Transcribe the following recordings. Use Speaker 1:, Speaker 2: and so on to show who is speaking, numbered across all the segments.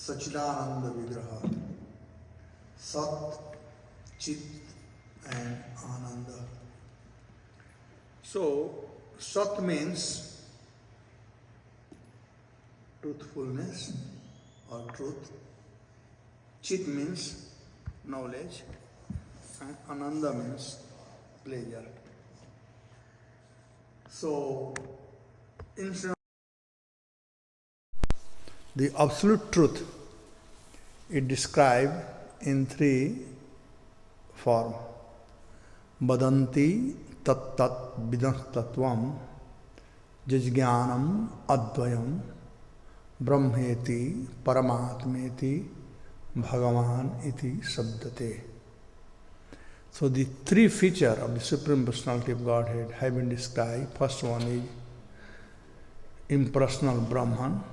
Speaker 1: Sachidananda Vigraha. Sat, Chit and Ananda. So, Sat means truthfulness or truth. Chit means knowledge. And Ananda means pleasure. So, the absolute truth is described in three forms. Vadanti tat tat vidas tattvam jajnanam advayam brahmeti paramatmeti bhagavan iti sabdate. So the three features of the Supreme Personality of Godhead have been described. First one is impersonal Brahman.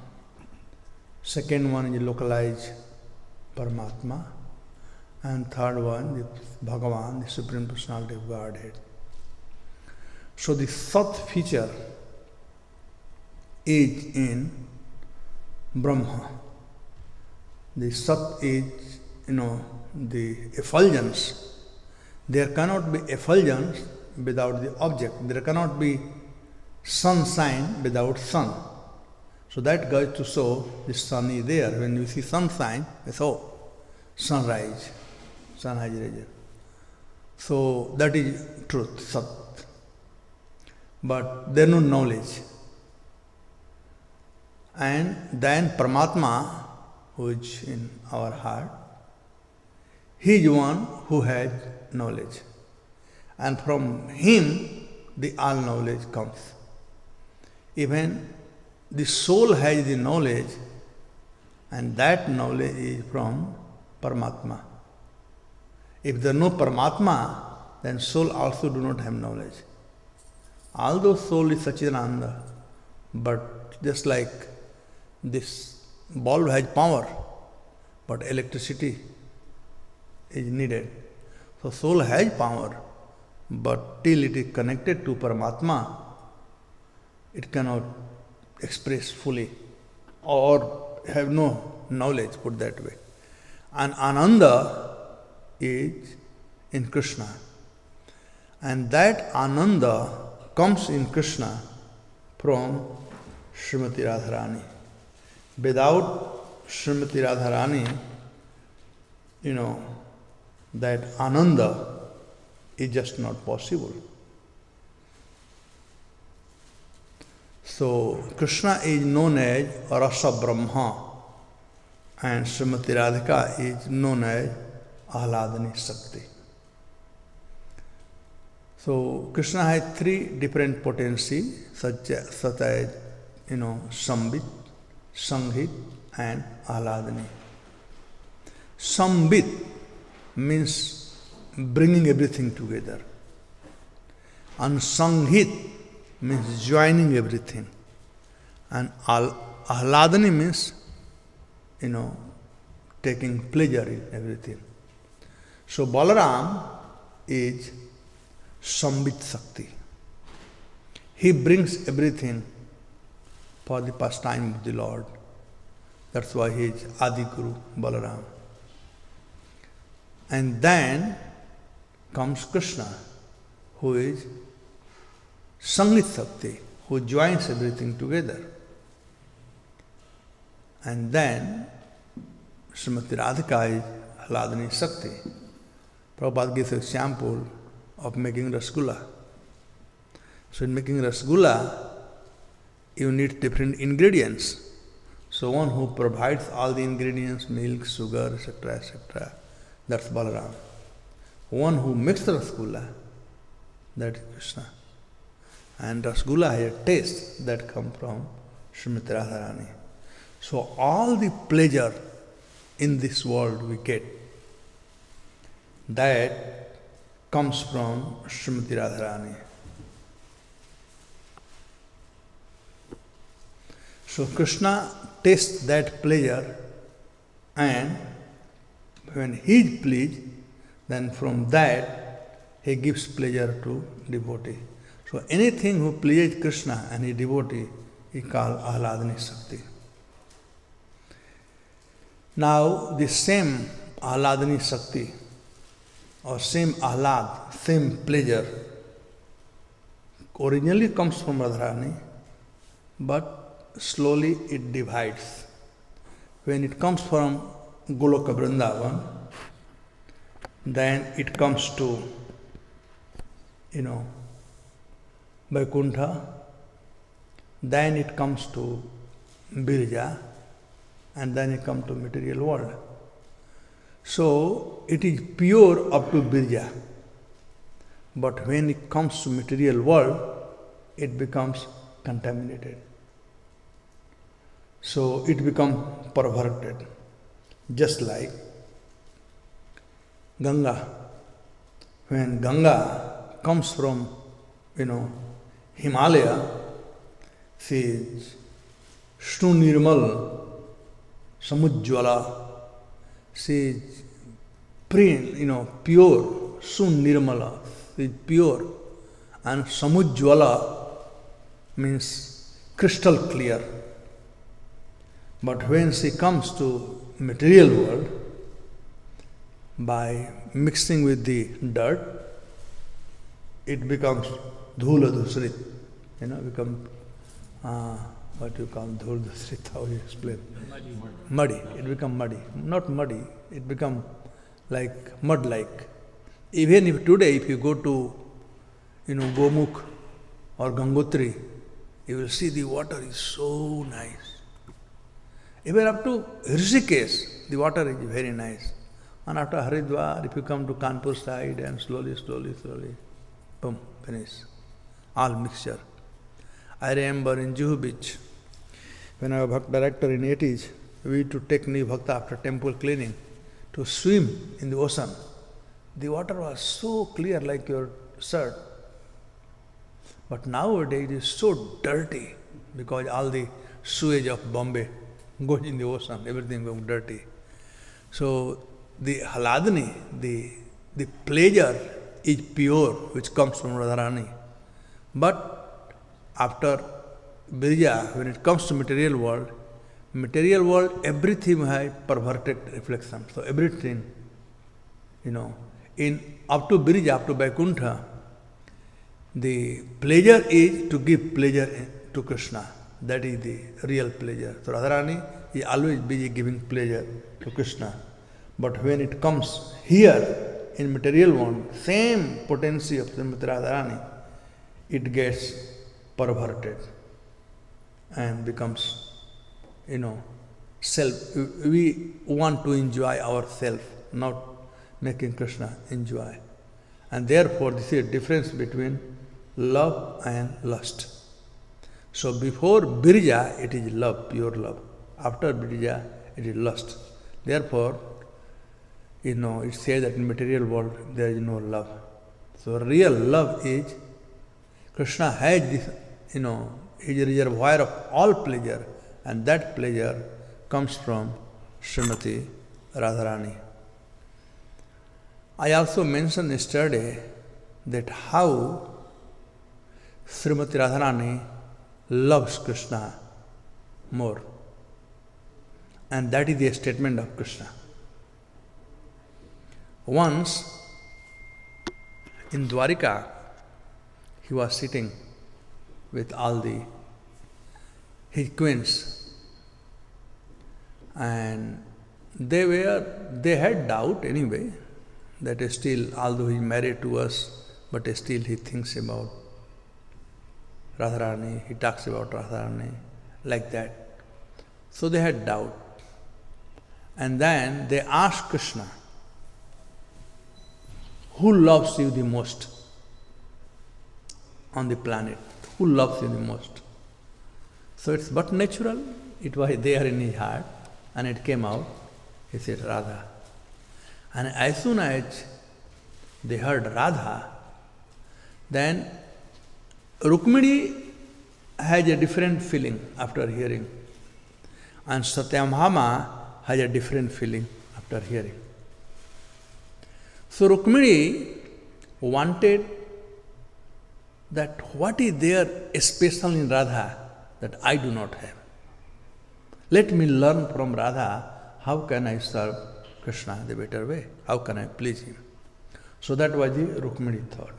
Speaker 1: Second one is localized Paramatma. And third one is Bhagavan, the Supreme Personality of Godhead. So the Sat feature is in Brahma. The Sat is, the effulgence. There cannot be effulgence without the object. There cannot be sunshine without sun. So that goes to show the sun is there. When you see sunshine, it's sunrise, sunrise rays. So that is truth, Sat. But there is no knowledge. And then Paramatma, who is in our heart, he is one who has knowledge. And from him, the all knowledge comes. Even the soul has the knowledge, and that knowledge is from Paramatma. If there is no Paramatma, then soul also do not have knowledge. Although soul is Sachidananda, but just like this bulb has power, but electricity is needed. So soul has power, but till it is connected to Paramatma, it cannot express fully or have no knowledge, put that way. And Ananda is in Krishna. And that Ananda comes in Krishna from Srimati Radharani. Without Srimati Radharani, that Ananda is just not possible. So Krishna is known as Rasa Brahma and Srimati Radhika is known as Ahladani Shakti. So Krishna has three different potencies such as Sambit, Sanghit and Ahladani. Sambit means bringing everything together. And Sanghit means joining everything. And Ahladani means, taking pleasure in everything. So Balaram is Sambit Shakti. He brings everything for the pastime of the Lord. That's why he is Adi Guru Balaram. And then comes Krishna, who is Sanghit Shakti, who joins everything together. And then Srimati Radhika is Ahladani Shakti. Prabhupada gives an example of making rasgulla. So in making rasgulla, you need different ingredients. So one who provides all the ingredients, milk, sugar, etc., that's Balaram. One who makes the rasgulla, that is Krishna. And rasgulla has a taste that comes from Srimati Radharani. So all the pleasure in this world we get, that comes from Srimati Radharani. So Krishna tastes that pleasure, and when he is pleased, then from that he gives pleasure to devotee. So anything who pleases Krishna and his devotee is called Ahladani Shakti. Now, the same Ahladani Shakti or same Ahlad, same pleasure originally comes from Radharani, but slowly it divides. When it comes from Goloka Vrindavan, then it comes to, Vaikuntha, then it comes to Birja, and then it comes to material world. So it is pure up to Birja. But when it comes to material world, it becomes contaminated. So it becomes perverted. Just like Ganga. When Ganga comes from, Himalaya, she is Shnu Nirmal, Samujjvala, she is pure, Sun Nirmala, she is pure, and Samujjvala means crystal clear. But when she comes to material world, by mixing with the dirt, it becomes dhula dusrit, become what you call dhul dusrit, how you explain? Muddy. It becomes muddy. Not muddy, it becomes like mud-like. Even if today, if you go to, Gomukh or Gangotri, you will see the water is so nice. Even up to Rishikesh, the water is very nice. And after Haridwar, if you come to Kanpur side and slowly, boom, finish. All mixture. I remember in Juhu Beach, when I was Bhakta director in 80s, we used to take new Bhakta after temple cleaning to swim in the ocean. The water was so clear like your shirt. But nowadays it is so dirty because all the sewage of Bombay goes in the ocean, everything becomes dirty. So the Ahladani, the pleasure is pure, which comes from Radharani. But after Birja, when it comes to material world, everything has perverted reflection. So everything, in up to Birja, up to Vaikuntha, the pleasure is to give pleasure to Krishna. That is the real pleasure. So Radharani is always busy giving pleasure to Krishna. But when it comes here in material world, same potency of Srimati Radharani, it gets perverted and becomes, self. We want to enjoy ourselves, not making Krishna enjoy. And therefore, this is a difference between love and lust. So before Birja, it is love, pure love. After Birja, it is lust. Therefore, it says that in material world there is no love. So real love is, Krishna has this, is a reservoir of all pleasure, and that pleasure comes from Srimati Radharani. I also mentioned yesterday that how Srimati Radharani loves Krishna more. And that is the statement of Krishna. Once in Dwarika, he was sitting with all his queens, and they had doubt anyway, that still, although he is married to us, but still he thinks about Radharani, he talks about Radharani, like that. So they had doubt. And then they asked Krishna, who loves you the most on the planet? Who loves you the most? So it's but natural, it was there in his heart, and it came out. He said, Radha. And as soon as they heard Radha, then Rukmini has a different feeling after hearing, and Satyabhama has a different feeling after hearing. So Rukmini wanted that what is there special in Radha that I do not have. Let me learn from Radha how can I serve Krishna the better way? How can I please him? So that was the Rukmini thought.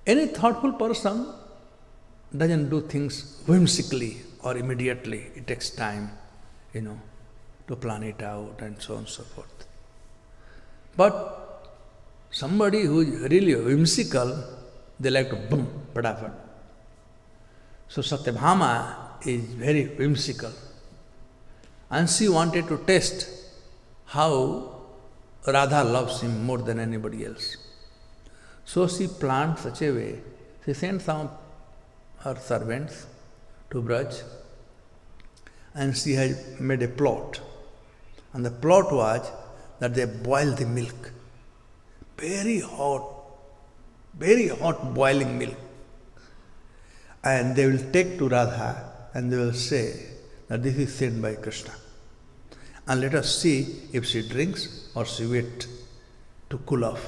Speaker 1: Any thoughtful person doesn't do things whimsically or immediately. It takes time, to plan it out and so on and so forth. But somebody who is really whimsical, they like to boom, padafat. So Satyabhama is very whimsical. And she wanted to test how Radha loves him more than anybody else. So she planned such a way, she sent some of her servants to Braj, and she had made a plot. And the plot was that they boil the milk, very hot boiling milk. And they will take to Radha and they will say that this is sent by Krishna. And let us see if she drinks or she waits to cool off.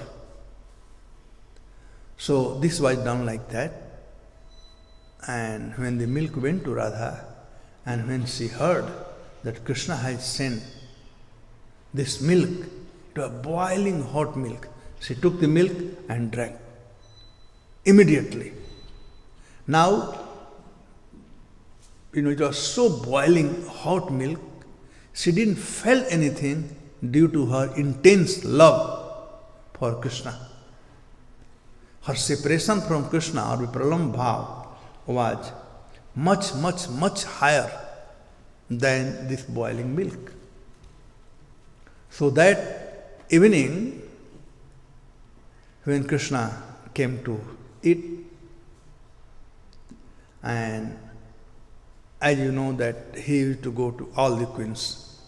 Speaker 1: So this was done like that. And when the milk went to Radha, and when she heard that Krishna has sent this milk to a boiling hot milk, she took the milk and drank immediately. Now, it was so boiling hot milk, she didn't feel anything due to her intense love for Krishna. Her separation from Krishna or Vipralam Bhav was much, much, much higher than this boiling milk. So that evening, when Krishna came to eat, and as you know that he used to go to all the queens.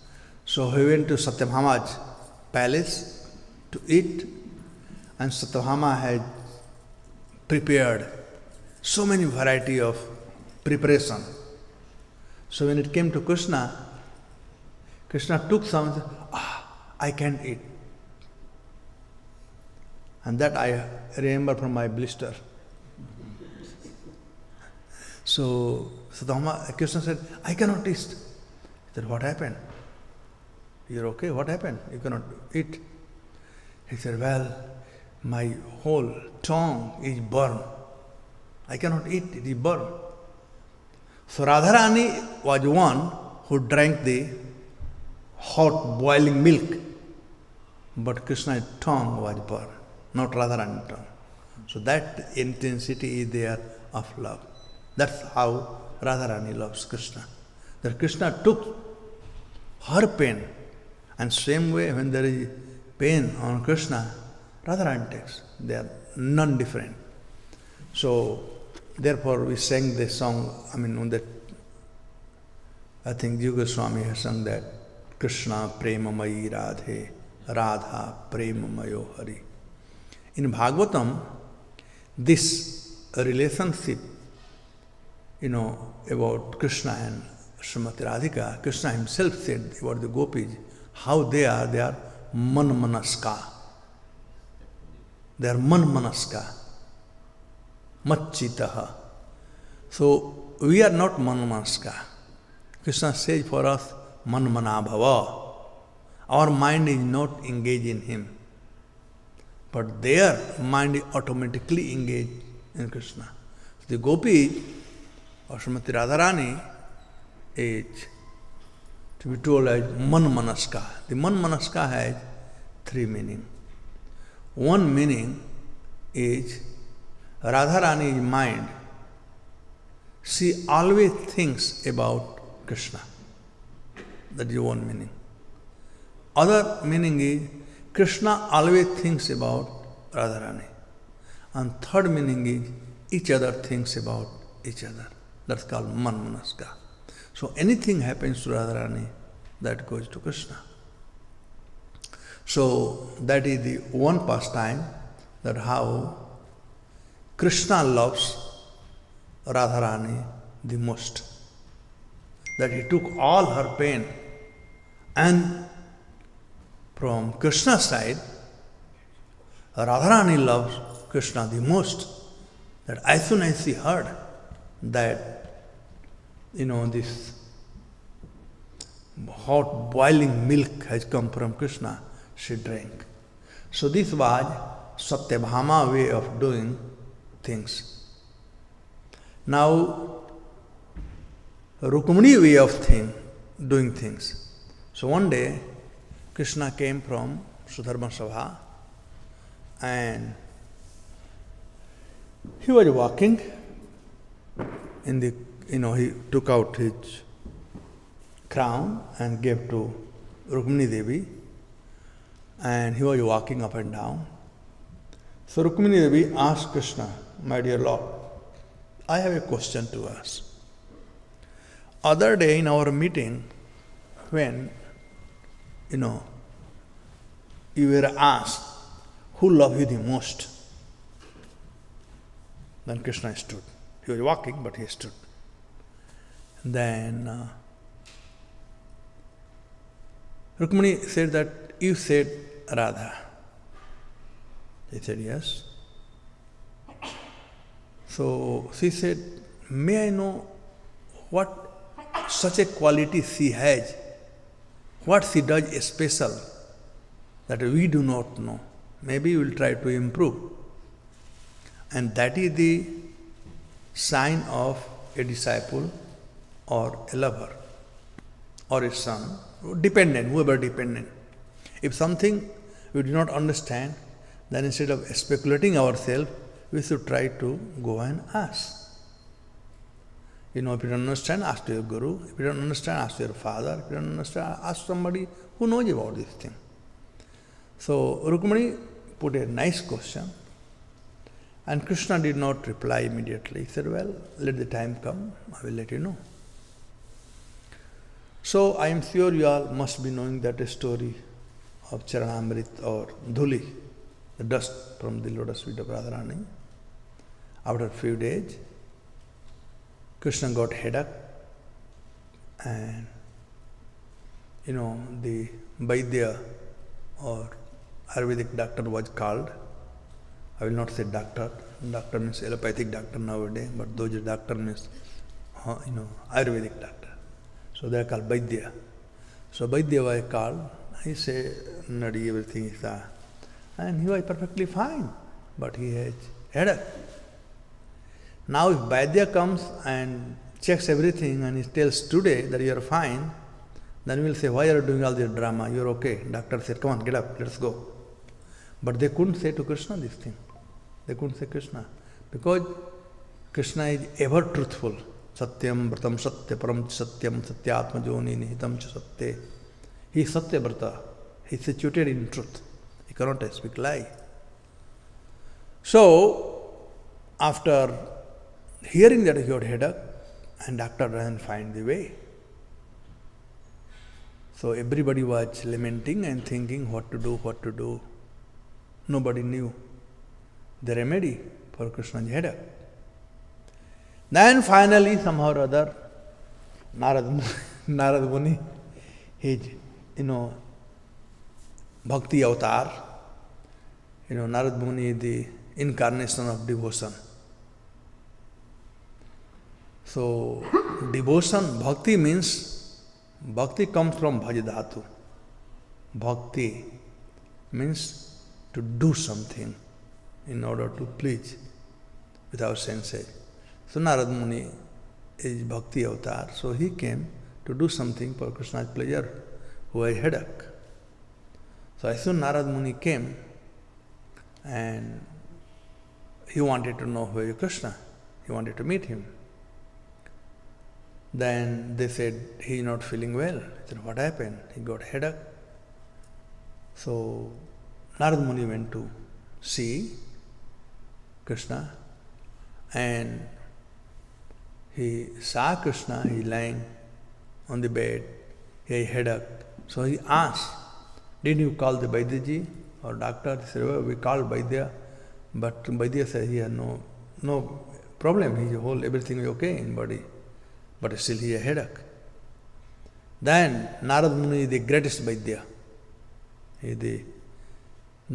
Speaker 1: So he went to Satyabhama's palace to eat, and Satyabhama had prepared so many variety of preparation. So when it came to Krishna, Krishna took some and said, I can't eat. And that I remember from my blister. So Krishna said, I cannot eat. He said, what happened? You're okay? What happened? You cannot eat. He said, well, my whole tongue is burned. I cannot eat, it is burned. So Radharani was one who drank the hot boiling milk, but Krishna's tongue was burned, not Radharani's tongue. So that intensity is there of love. That's how Radharani loves Krishna. That Krishna took her pain, and same way when there is pain on Krishna, Radharani takes. They are none different. So therefore we sang this song, I think Yuga Swami has sung that, Krishna Prema Mayi Radhe, Radha Prema Mayo Hari. In Bhagavatam, this relationship, about Krishna and Srimati Radhika, Krishna himself said about the gopis, how they are man-manaska. They are man-manaska, machitaha. So we are not man-manaska. Krishna says for us, man-manabhava. Our mind is not engaged in him. But their mind is automatically engaged in Krishna. The gopis or Srimati Radharani is to be told as man-manaska. The man-manaska has three meanings. One meaning is Radharani's mind. She always thinks about Krishna. That is one meaning. Other meaning is Krishna always thinks about Radharani. And third meaning is each other thinks about each other. That's called man-manaska. So anything happens to Radharani, that goes to Krishna. So that is the one pastime, that how Krishna loves Radharani the most. That he took all her pain, and from Krishna's side, Radharani loves Krishna the most. That as soon as she heard that, this hot boiling milk has come from Krishna, she drank. So this was Satyabhama way of doing things. Now, Rukmini way of doing things. So one day, Krishna came from Sudama Sabha and he was walking in the, he took out his crown and gave to Rukmini Devi and he was walking up and down. So Rukmini Devi asked Krishna, my dear Lord, I have a question to ask. Other day in our meeting, when, you were asked, who loved you the most? Then Krishna stood. He was walking, but he stood. Then Rukmini said that you said Radha. He said yes. So she said, may I know what such a quality she has, what she does special that we do not know. Maybe we will try to improve. And that is the sign of a disciple or a lover or a son, dependent, whoever dependent. If something we do not understand, then instead of speculating ourselves, we should try to go and ask. If you don't understand, ask to your guru. If you don't understand, ask to your father. If you don't understand, ask somebody who knows about this thing. So Rukmini put a nice question and Krishna did not reply immediately. He said, well, let the time come, I will let you know. So I am sure you all must be knowing that story of Charanamrit or Dhuli, the dust from the lotus feet of Radharani. After a few days, Krishna got headache and the Vaidya or Ayurvedic doctor was called. I will not say doctor. Doctor means allopathic doctor nowadays, but those doctor means Ayurvedic doctor. So they are called Vaidya. So Vaidya was called. He said, nadi, everything is that. And he was perfectly fine, but he has headache. Now if Vaidya comes and checks everything and he tells today that you are fine, then we will say, why are you doing all this drama? You are okay. Doctor said, come on, get up, let's go. But they couldn't say to Krishna this thing. They couldn't say Krishna. Because Krishna is ever truthful. Satyam vratam satya param satyam satyatma joni nihitam cha satya. He is satya vrata. He is situated in truth. He cannot speak lie. So, after hearing that he got headache, and doctor doesn't find the way. So everybody was lamenting and thinking what to do. Nobody knew the remedy for Krishna's headache. Then finally, somehow or other, Narad Muni, his, bhakti avatar, Narad Muni is the incarnation of devotion. So, devotion, bhakti comes from bhajadhatu. Bhakti means to do something in order to please without senses. So Narad Muni is bhakti avatar, so he came to do something for Krishna's pleasure, who had headache. So as soon Narad Muni came and he wanted to know where is Krishna, he wanted to meet him. Then they said, he is not feeling well. He said, what happened? He got headache. So Narad Muni went to see Krishna and he saw Krishna, he lying on the bed, he had headache. So he asked, did you call the Vaidyaji or doctor? He said, well, we called Vaidya, but Vaidya said he had no problem, everything is okay in body. But still he had headache. Then Narad Muni is the greatest Vaidya. He is the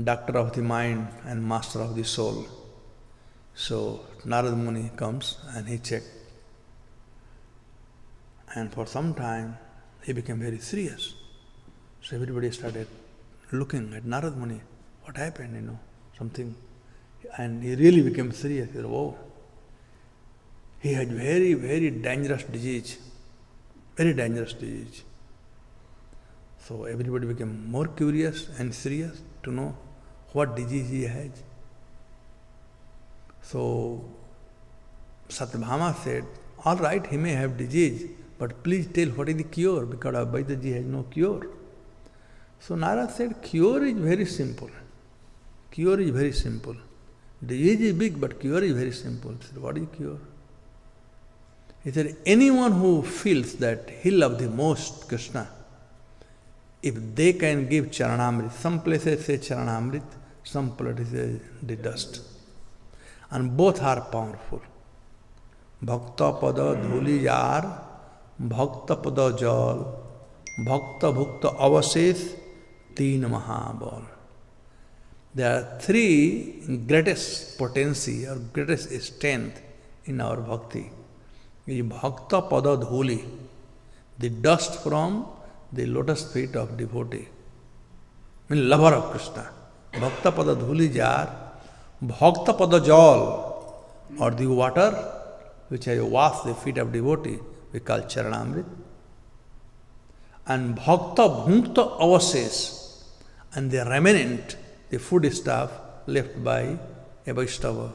Speaker 1: doctor of the mind and master of the soul. So Narad Muni comes and he checked. And for some time he became very serious. So everybody started looking at Narad Muni. What happened, something. And he really became serious. He said, oh, he had very, very dangerous disease. Very dangerous disease. So everybody became more curious and serious to know what disease he has. So Satyabhama said, all right, he may have disease, but please tell what is the cure, because Advaitaji has no cure. So Narad said, cure is very simple. Cure is very simple. Disease is big, but cure is very simple. He said, what is cure? He said, anyone who feels that he loves the most Krishna, if they can give Charanamrit, some places say Charanamrit, some places say the dust. And both are powerful. Bhakta pada dhuli yar, bhakta pada jal, bhakta bhukta avases, teen mahabal. There are three greatest potency or greatest strength in our bhakti. Is bhakta pada dhuli, the dust from the lotus feet of devotee, means lover of Krishna. Bhakta pada dhuli jar, bhakta pada jal, or the water which has washed the feet of devotee, we call Charanamrit. And bhakta bhukta avases, and the remnant, the food stuff left by a Vaishnava.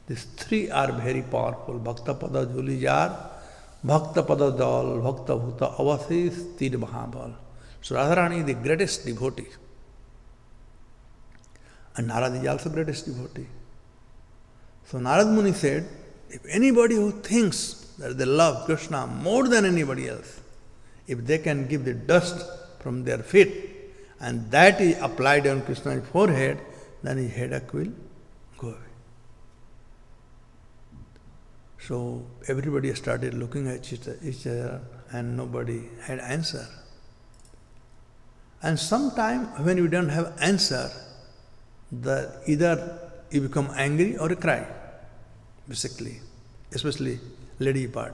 Speaker 1: These three are very powerful. Bhakta pada dhuli jar, bhakta pada dal, bhakta bhukta avasis, tir mahabal. So Radharani is the greatest devotee. And Narad is also greatest devotee. So Narad Muni said, if anybody who thinks that they love Krishna more than anybody else, if they can give the dust from their feet, and that is applied on Krishna's forehead, then his headache will go away. So everybody started looking at each other and nobody had answer. And sometime when you don't have answer, either you become angry or you cry, basically, especially lady part.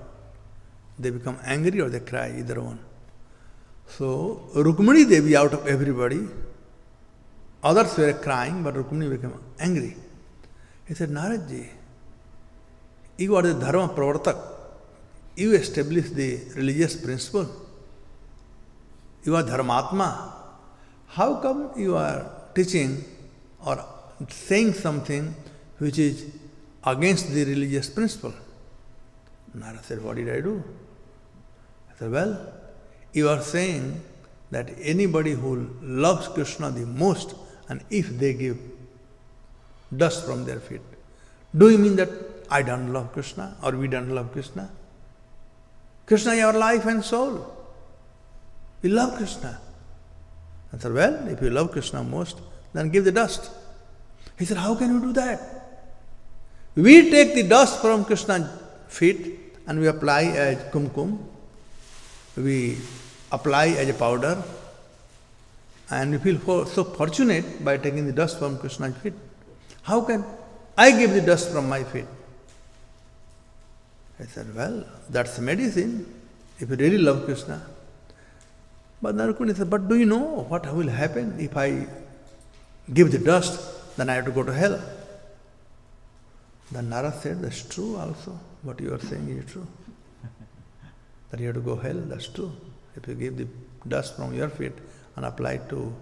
Speaker 1: They become angry or they cry, either one. So Rukmini Devi, out of everybody, others were crying, but Rukmini became angry. He said, Naradji, you are the Dharma Pravartak. You establish the religious principle. You are Dharmatma. How come you are teaching or saying something which is against the religious principle? Narad said, what did I do? I said, well, you are saying that anybody who loves Krishna the most, and if they give dust from their feet, do you mean that I don't love Krishna or we don't love Krishna? Krishna is our life and soul. We love Krishna. I said, well, if you love Krishna most, then give the dust. He said, how can you do that? We take the dust from Krishna's feet and we apply as kumkum. We apply as a powder, and we feel so fortunate by taking the dust from Krishna's feet. How can I give the dust from my feet? I said, well, that's medicine, if you really love Krishna. But Narukuni said, but do you know what will happen if I give the dust, then I have to go to hell? Then Narad said, that's true also. What you are saying is true. That you have to go hell, that's true. If you give the dust from your feet and apply it to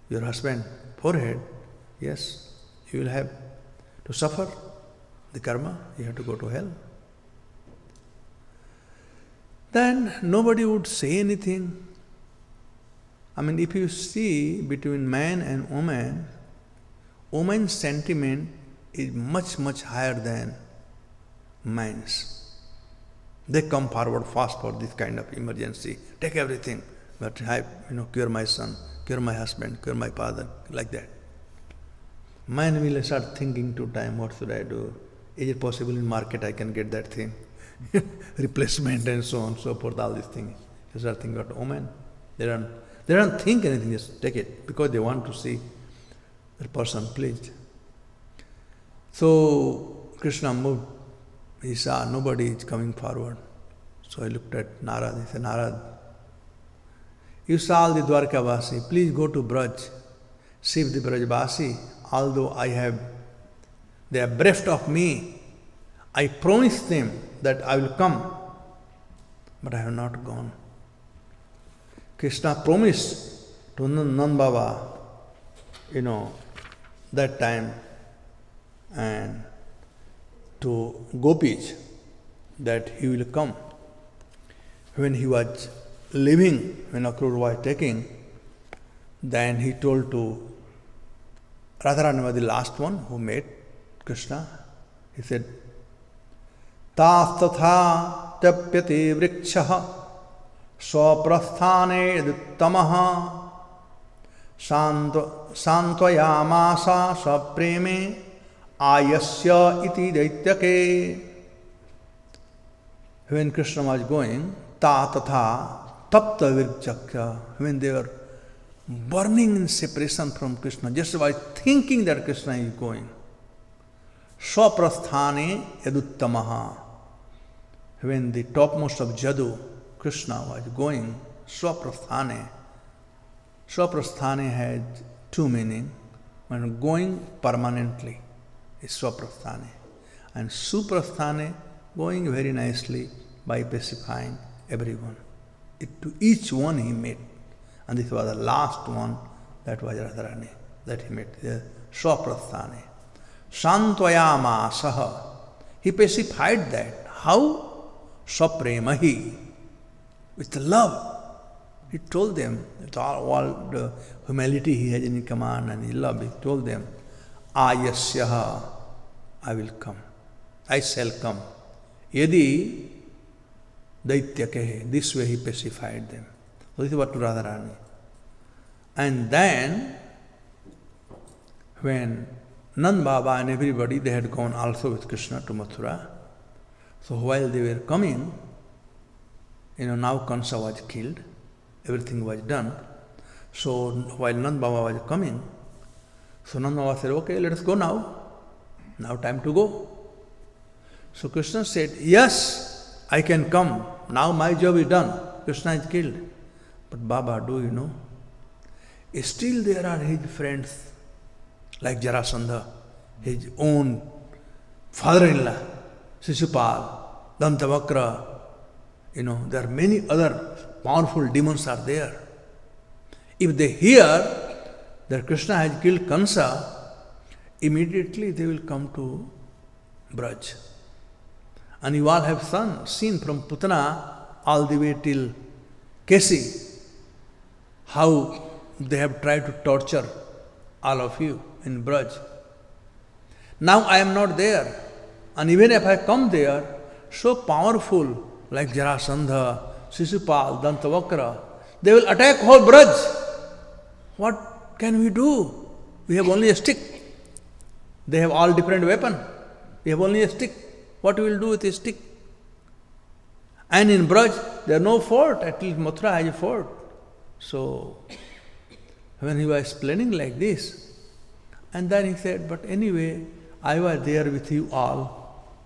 Speaker 1: your husband's forehead, yes, you will have to suffer the karma, you have to go to hell. Then nobody would say anything. I mean, if you see between man and woman, woman's sentiment is much, much higher than man's. They come forward fast for this kind of emergency. Take everything, but cure my son, cure my husband, cure my father, like that. Man will start thinking 2 times, what should I do? Is it possible in market I can get that thing? Replacement and so on, so forth, all these things. You start thinking about women. They don't think anything, just take it, because they want to see the person pleased. So Krishna moved. He saw nobody is coming forward. So he looked at Narad. He said, Narad, You saw all the Dwarkavasi, please go to Braj. See if the Brajvasi, although they are bereft of me, I promised them that I will come, but I have not gone. Krishna promised to Nand Baba, that time, and to Gopis, that he will come. When he was leaving, when Akrura was taking, then he told to Radharani was the last one who met Krishna. He said, Tastatha tapyate vrikshaha swaprasthane duttamaha santvayamasa sapreme ayasya iti daityake. When Krishna was going, tatha tapta virkshakya, when they were burning in separation from Krishna, just by thinking that Krishna is going. Swaprasthane yaduttamaha, when the topmost of Jadu, Krishna was going, Swaprasthane. Swaprasthane has two meanings. When going permanently is Swaprasthane, and Suprasthane, going very nicely by pacifying everyone. To each one he met. And this was the last one, that was Radharani, that he met there. Swaprasthane. Santvayamasaha. He pacified that. How? Sapremahi. With love. He told them, with all the humility he has in command and his love, he told them, Ayasyaha, I will come. I shall come. Yadi Daityakehe. This way he pacified them. So this is what Radharani. And then, when Nand Baba and everybody, they had gone also with Krishna to Mathura. So while they were coming, now Kansa was killed. Everything was done. So while Nand Baba was coming, so Nand Baba said, okay, let us go now. Now time to go. So Krishna said, yes, I can come. Now my job is done. Krishna is killed. But Baba, do you know? Still there are his friends, like Jarasandha, his own father-in-law, Sisupal, Dantavakra. There are many other powerful demons are there. If they hear that Krishna has killed Kansa, immediately they will come to Braj. And you all have seen from Putana all the way till Kesi, how they have tried to torture all of you in Braj. Now I am not there. And even if I come there, so powerful, like Jarasandha, Sisupal, Dantavakra, they will attack whole Braj. What can we do? We have only a stick. They have all different weapons. We have only a stick. What we will do with a stick? And in Braj, there is no fort. At least Mathura has a fort. So, when he was explaining like this, and then he said, but anyway, I was there with you all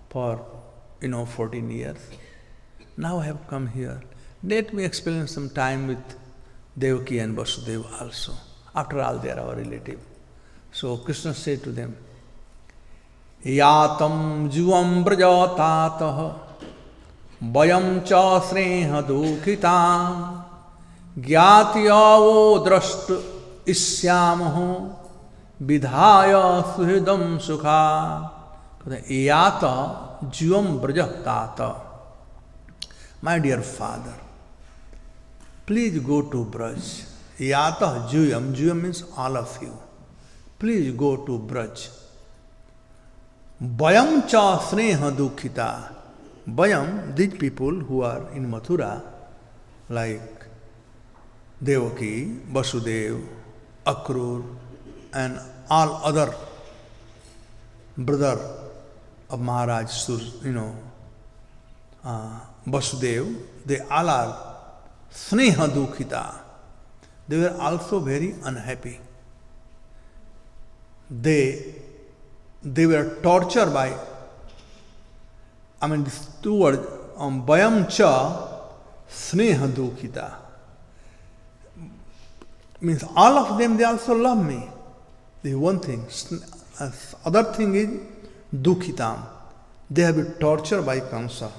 Speaker 1: for, 14 years. Now I have come here. Let me experience some time with Devaki and Vasudeva also. After all, they are our relative. So Krishna said to them, Yatam juvam brajatataha vayam cha sneha dukhitam gyatiyavo drashtu isyamaho vidhaya suhridam sukha. Yata juvam brajatata. My dear father, please go to Braj. Yata juyam. Juyam means all of you. Please go to Braj. Vayam cha sneha dukhita. Vayam, these people who are in Mathura, like Devaki, Vasudev, Akrur, and all other brother of Maharaj, Vasudev, they all are sneha dukhita. They were also very unhappy. They were tortured by, these two words, vayam cha sneha dukhita. means all of them, they also love me. This is one thing. Other thing is dukhitam. They have been tortured by Kamsa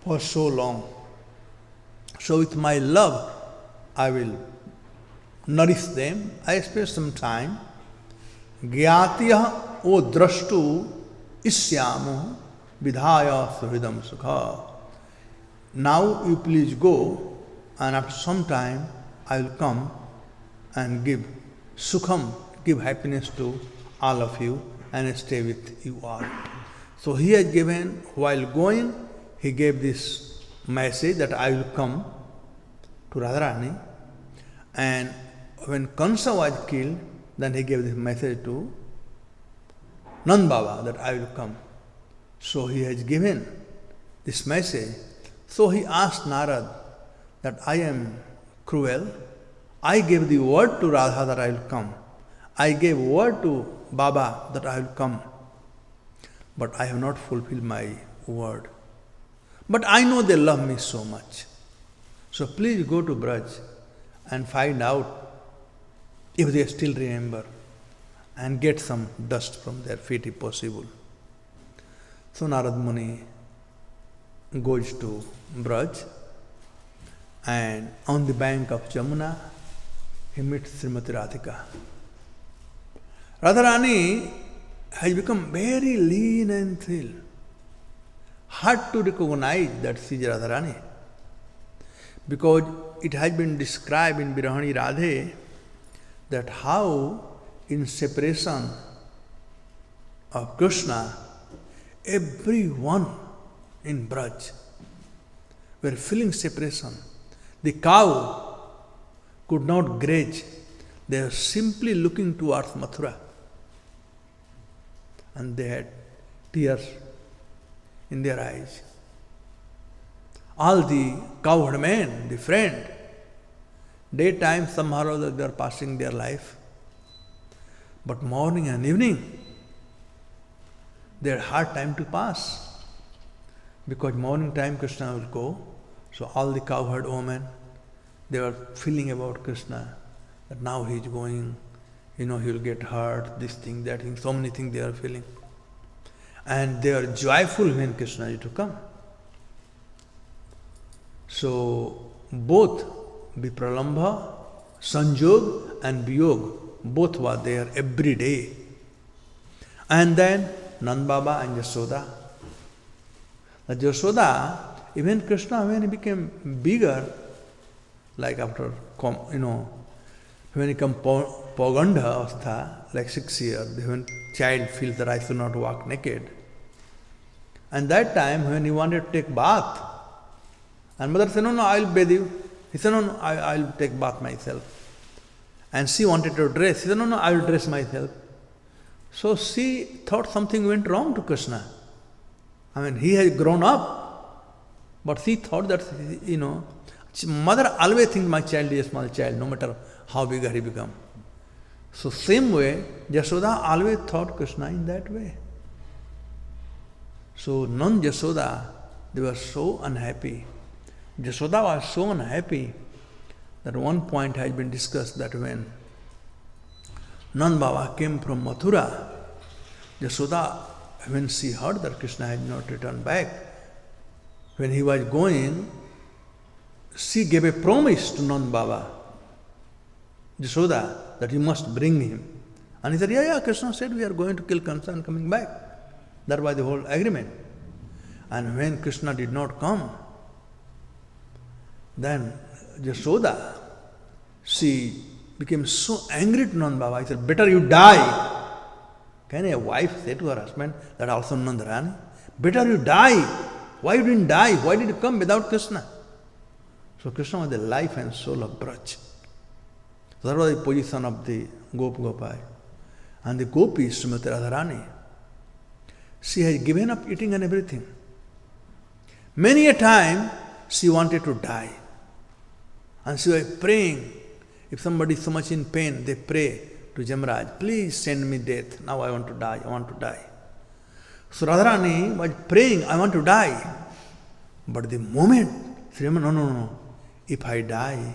Speaker 1: for so long. So with my love, I will nourish them. I spend some time. Gyatiyah o drashtu isyamu vidhaya suhridam sukha. Now you please go, and after some time I will come and give sukham, give happiness to all of you and stay with you all. So he has given, while going, he gave this message that I will come to Radharani, and when Kansa was killed, then he gave this message to Nand Baba that I will come. So he has given this message. So he asked Narad that I am cruel. I gave the word to Radha that I will come. I gave word to Baba that I will come. But I have not fulfilled my word. But I know they love me so much. So please go to Braj and find out if they still remember and get some dust from their feet if possible. So Narad Muni goes to Braj, and on the bank of Jamuna he meets Srimati Radhika. Radharani has become very lean and thin. Hard to recognize that she is Radharani, because it has been described in Birahani Radhe that how in separation of Krishna, everyone in Braj were feeling separation. The cow could not graze. They were simply looking towards Mathura. And they had tears in their eyes. All the cowherd men, the friend, daytime somehow or other they are passing their life. But morning and evening, they had hard time to pass. Because morning time Krishna will go, so all the cowherd women, they were feeling about Krishna, that now he is going, he will get hurt, this thing, that thing, so many things they are feeling. And they are joyful when Krishna is to come. So both Vipralambha, Sanjog and Viyog, both were there every day. And then Nand Baba and Yashoda. The Yashoda, even Krishna, when he became bigger, like after, when he became Pogandha Avastha, like 6 years, when child feels that I should not walk naked. And that time when he wanted to take bath, and mother said, no, I will bathe you. He said, no, I will take bath myself. And she wanted to dress. He said, no, I will dress myself. So she thought something went wrong to Krishna. He has grown up, but she thought that, mother always thinks my child is a small child, no matter how big he become. So same way, Yashoda always thought Krishna in that way. So non-Yashoda, they were so unhappy. Yashoda was so unhappy that one point has been discussed that when Nand Baba came from Mathura, Yashoda, when she heard that Krishna had not returned back, when he was going, she gave a promise to Nand Baba, Yashoda, that you must bring him. And he said, yeah, Krishna said we are going to kill Kamsa and coming back. That was the whole agreement. And when Krishna did not come, then Yashoda, she became so angry to Nand Baba. He said, better you die. Can a wife say to her husband, that also Nandarani? Better you die. Why you didn't die? Why did you come without Krishna? So Krishna was the life and soul of Braj. So that was the position of the Gopai. And the Gopi, Srimati Radharani, she has given up eating and everything. Many a time she wanted to die. And she was praying. If somebody is so much in pain, they pray to Jamraj, please send me death. Now I want to die, I want to die. So Radharani was praying, I want to die. But the moment, she remembered, no. If I die,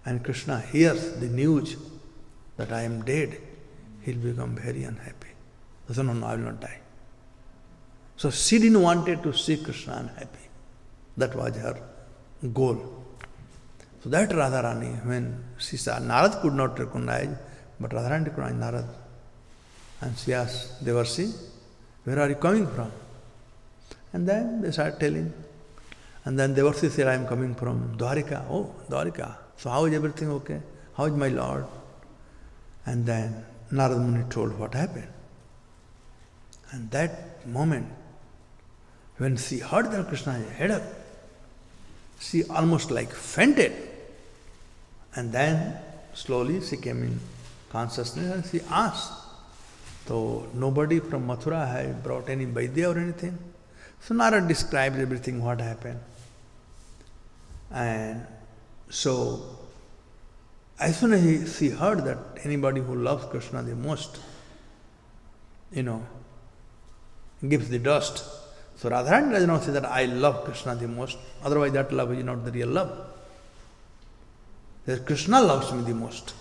Speaker 1: and Krishna hears the news that I am dead, he'll become very unhappy. He said, no, I will not die. So she didn't want to see Krishna unhappy. That was her goal. So that Radharani, when she saw, Narad could not recognize, but Radharani recognized Narad. And she asked Devarsi, where are you coming from? And then they started telling. And then Devarsi said, I am coming from Dwarika. Oh, Dwarika. So how is everything okay? How is my Lord? And then Narad Muni told what happened. And that moment, when she heard that Krishna is head up, she almost like fainted. And then slowly she came in consciousness and she asked. So nobody from Mathura had brought any Vaidya or anything. So Narad described everything what happened. And so as soon as she heard that anybody who loves Krishna the most, gives the dust. So Radharani does not say that I love Krishna the most, otherwise that love is not the real love. That Krishna loves me the most.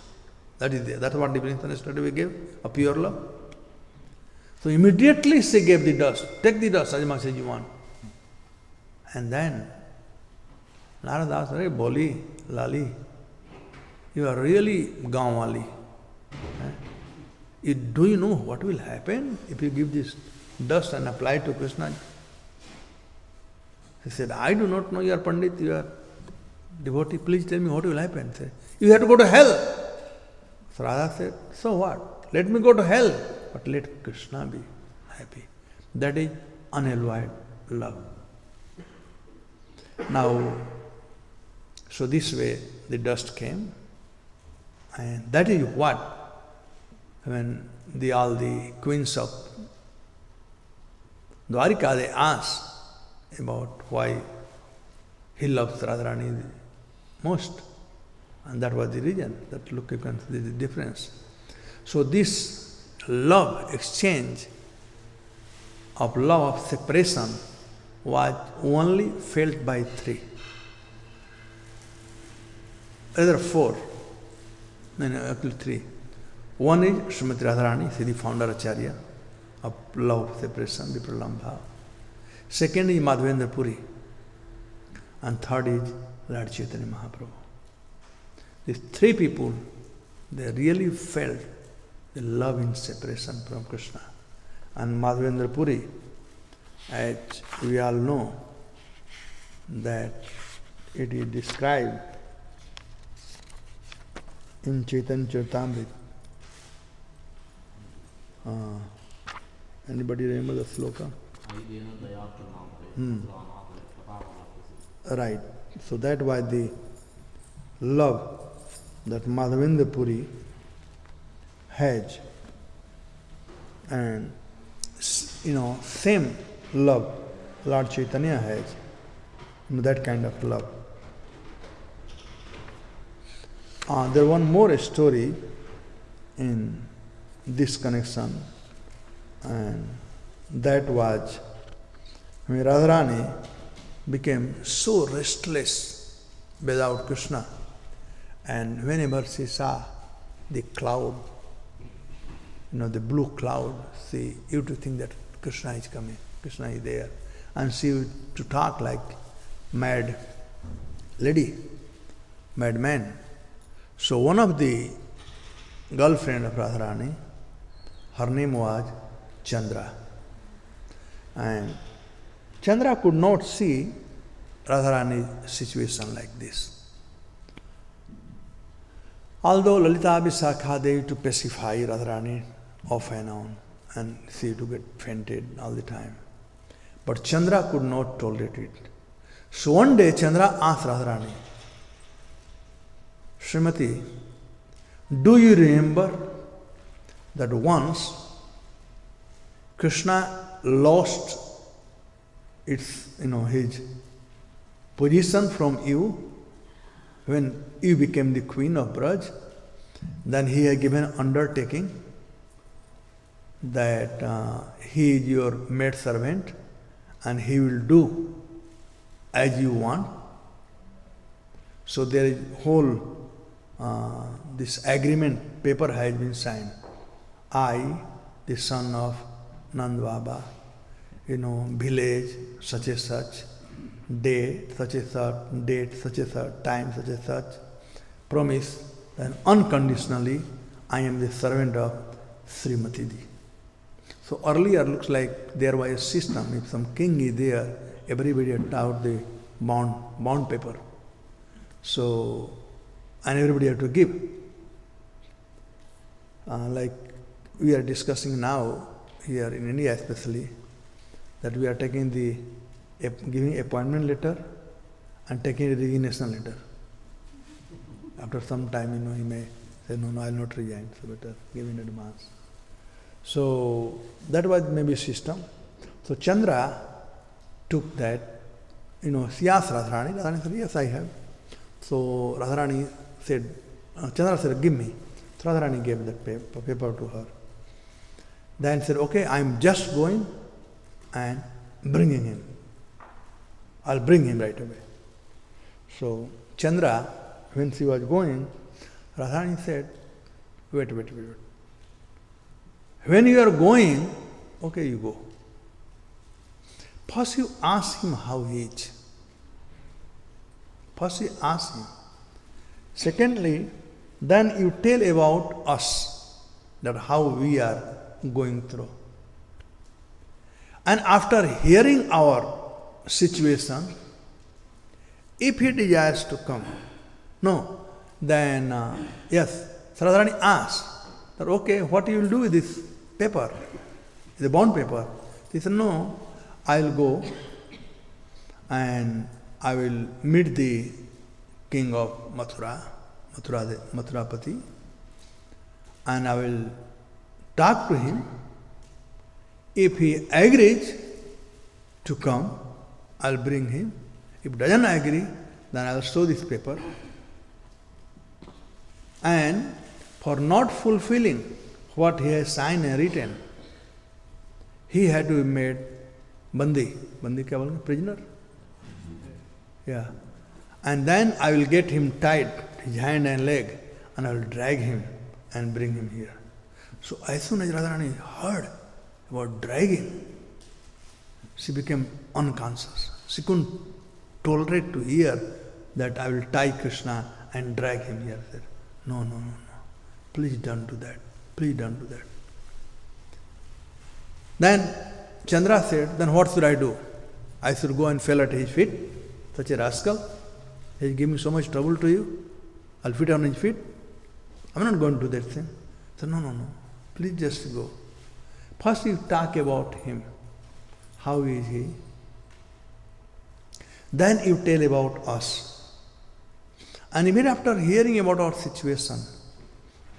Speaker 1: That is there. That's what definition yesterday we gave, a pure love. So immediately she gave the dust. Take the dust as much as you want. And then Narad asked, Hey, Boli, Lali, you are really Gaonwali. Do you know what will happen if you give this dust and apply it to Krishna? He said, I do not know, you are Pandit, you are devotee, please tell me what will happen. He said, you have to go to hell. So Radha said, so what? Let me go to hell, but let Krishna be happy. That is unalloyed love. Now, so this way the dust came, and that is what, when all the queens of Dwarika, they asked about why he loves Radharani most. And that was the reason, that look, you can see the difference. So this love exchange of love of separation was only felt by three. Rather four. No, actually three. One is Srimati Radharani, she is the founder Acharya of love of separation, Vipralambha. Second is Madhavendra Puri. And third is Lord Chaitanya Mahaprabhu. These three people, they really felt the love in separation from Krishna. And Madhavendra Puri, as we all know, that it is described in Chaitanya Charitamrita. Anybody remember the sloka? Right. So that was the love that Madhavendra Puri has. And same love Lord Chaitanya has. That kind of love. There one more story in this connection, and that was when Radharani became so restless without Krishna, and whenever she saw the cloud, the blue cloud, she used to think that Krishna is coming, Krishna is there, and she used to talk like mad lady, mad man. So one of the girlfriend of Radharani, her name was Chandra. And Chandra could not see Radharani's situation like this. Although Lalita Visakha, they used to pacify Radharani off and on, and she used to get fainted all the time. But Chandra could not tolerate it. So one day Chandra asked Radharani, Srimati, do you remember that once Krishna lost his position from you when you became the queen of Braj? Then he had given an undertaking that he is your maid servant and he will do as you want. So there is whole this agreement paper has been signed. I, the son of Nand Baba, village such and such, day such and such, date such and such, time such and such, promise that unconditionally I am the servant of Srimati Ji. So earlier looks like there was a system. If some king is there, everybody had out the bond paper. So, and everybody had to give. Like we are discussing now, here in India especially, that we are taking giving appointment letter and taking a resignation letter. After some time, he may say, no, I will not resign, so better give in advance. So that was maybe a system. So Chandra took that, she asked Radharani. Radharani said, yes, I have. So Radharani said, Chandra said, give me. So Radharani gave that paper to her. Then said, okay, I am just going and bringing him. I'll bring him right away. So Chandra, when she was going, Radharani said, wait. When you are going, okay, you go. First you ask him how he is. First you ask him. Secondly, then you tell about us, that how we are going through. And after hearing our situation, if he desires to come, then yes, Radharani asked that, okay, what you will do with this paper, the bond paper? He said, no, I will go and I will meet the king of Mathurapati, and I will talk to him. If he agrees to come, I'll bring him. If he doesn't agree, then I'll show this paper. And for not fulfilling what he has signed and written, he had to be made bandi. Bandi kya bolenge? Prisoner. Yeah. And then I will get him tied, his hand and leg, and I will drag him and bring him here. So as soon as Radharani heard about dragging, she became unconscious. She couldn't tolerate to hear that I will tie Krishna and drag him here. She said, no. Please don't do that. Please don't do that. Then Chandra said, then what should I do? I should go and fall at his feet? Such a rascal. He is giving so much trouble to you. I'll fit on his feet. I'm not going to do that thing. So no. Please just go. First you talk about him. How is he? Then you tell about us. And even after hearing about our situation,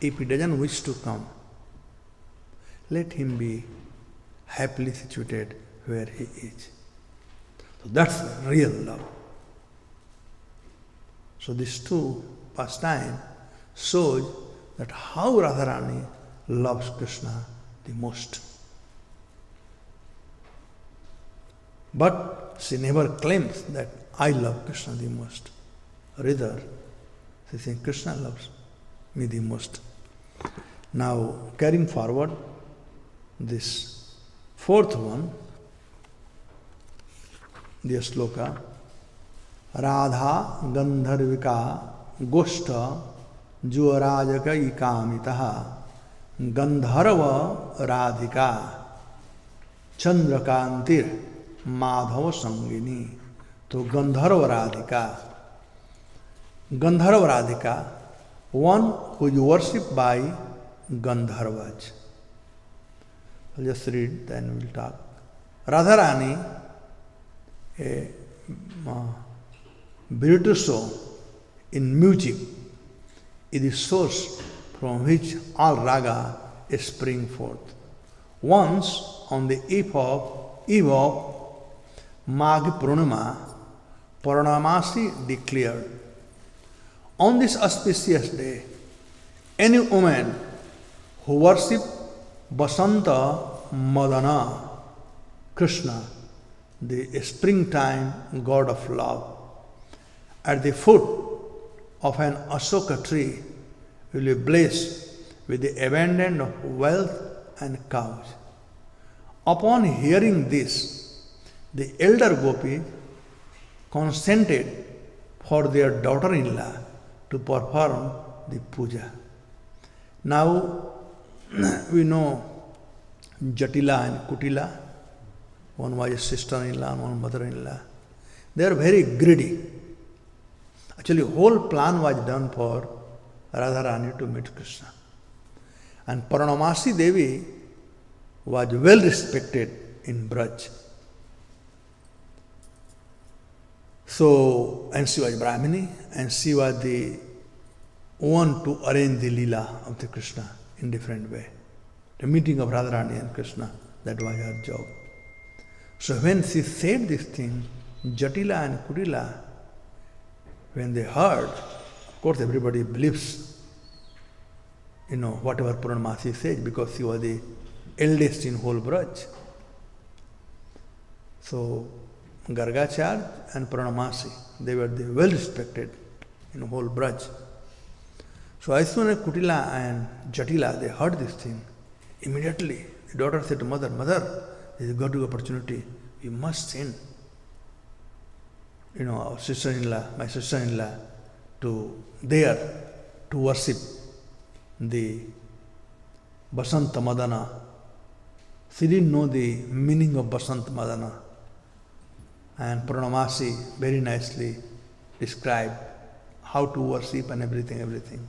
Speaker 1: if he doesn't wish to come, let him be happily situated where he is. So that's real love. So these two pastimes shows that how Radharani loves Krishna the most. But she never claims that I love Krishna the most. Rather, she says Krishna loves me the most. Now, carrying forward this fourth one, the sloka, Radha Gandharvika Goshta Juarajaka Ikamitaha Gandharva Radhika Chandrakantir Madhava Sangini. So Gandharva Radhika, one who is worshipped by Gandharvas. I'll just read, then we'll talk. Radharani, a virtuoso in music, is the source from which all raga spring forth. Once on the eve of Magh Purnima, Purnamasi declared, on this auspicious day, any woman who worships Basanta Madana, Krishna, the springtime god of love, at the foot of an Asoka tree will be blessed with the abundance of wealth and cows. Upon hearing this, the elder gopis consented for their daughter-in-law to perform the puja. Now we know Jatila and Kutila. One was a sister-in-law and one mother-in-law. They are very greedy. Actually, whole plan was done for Radharani to meet Krishna. And Purnamasi Devi was well respected in Braj. So, and she was Brahmini, and she was the one to arrange the Leela of the Krishna in different way. The meeting of Radharani and Krishna, that was her job. So when she said this thing, Jatila and Kutila, when they heard, of course everybody believes, whatever Purnamasi says, because she was the eldest in whole Braj. So Gargacharya and Purnamasi, they were the well respected in whole Braj. So as soon as Kutila and Jatila, they heard this thing, immediately the daughter said to mother, "Mother, this is a good opportunity. We must send, our sister-in-law, my sister-in-law, to there to worship the Basanta Madana." She didn't know the meaning of Basanta Madana. And Purnamasi very nicely described how to worship and everything.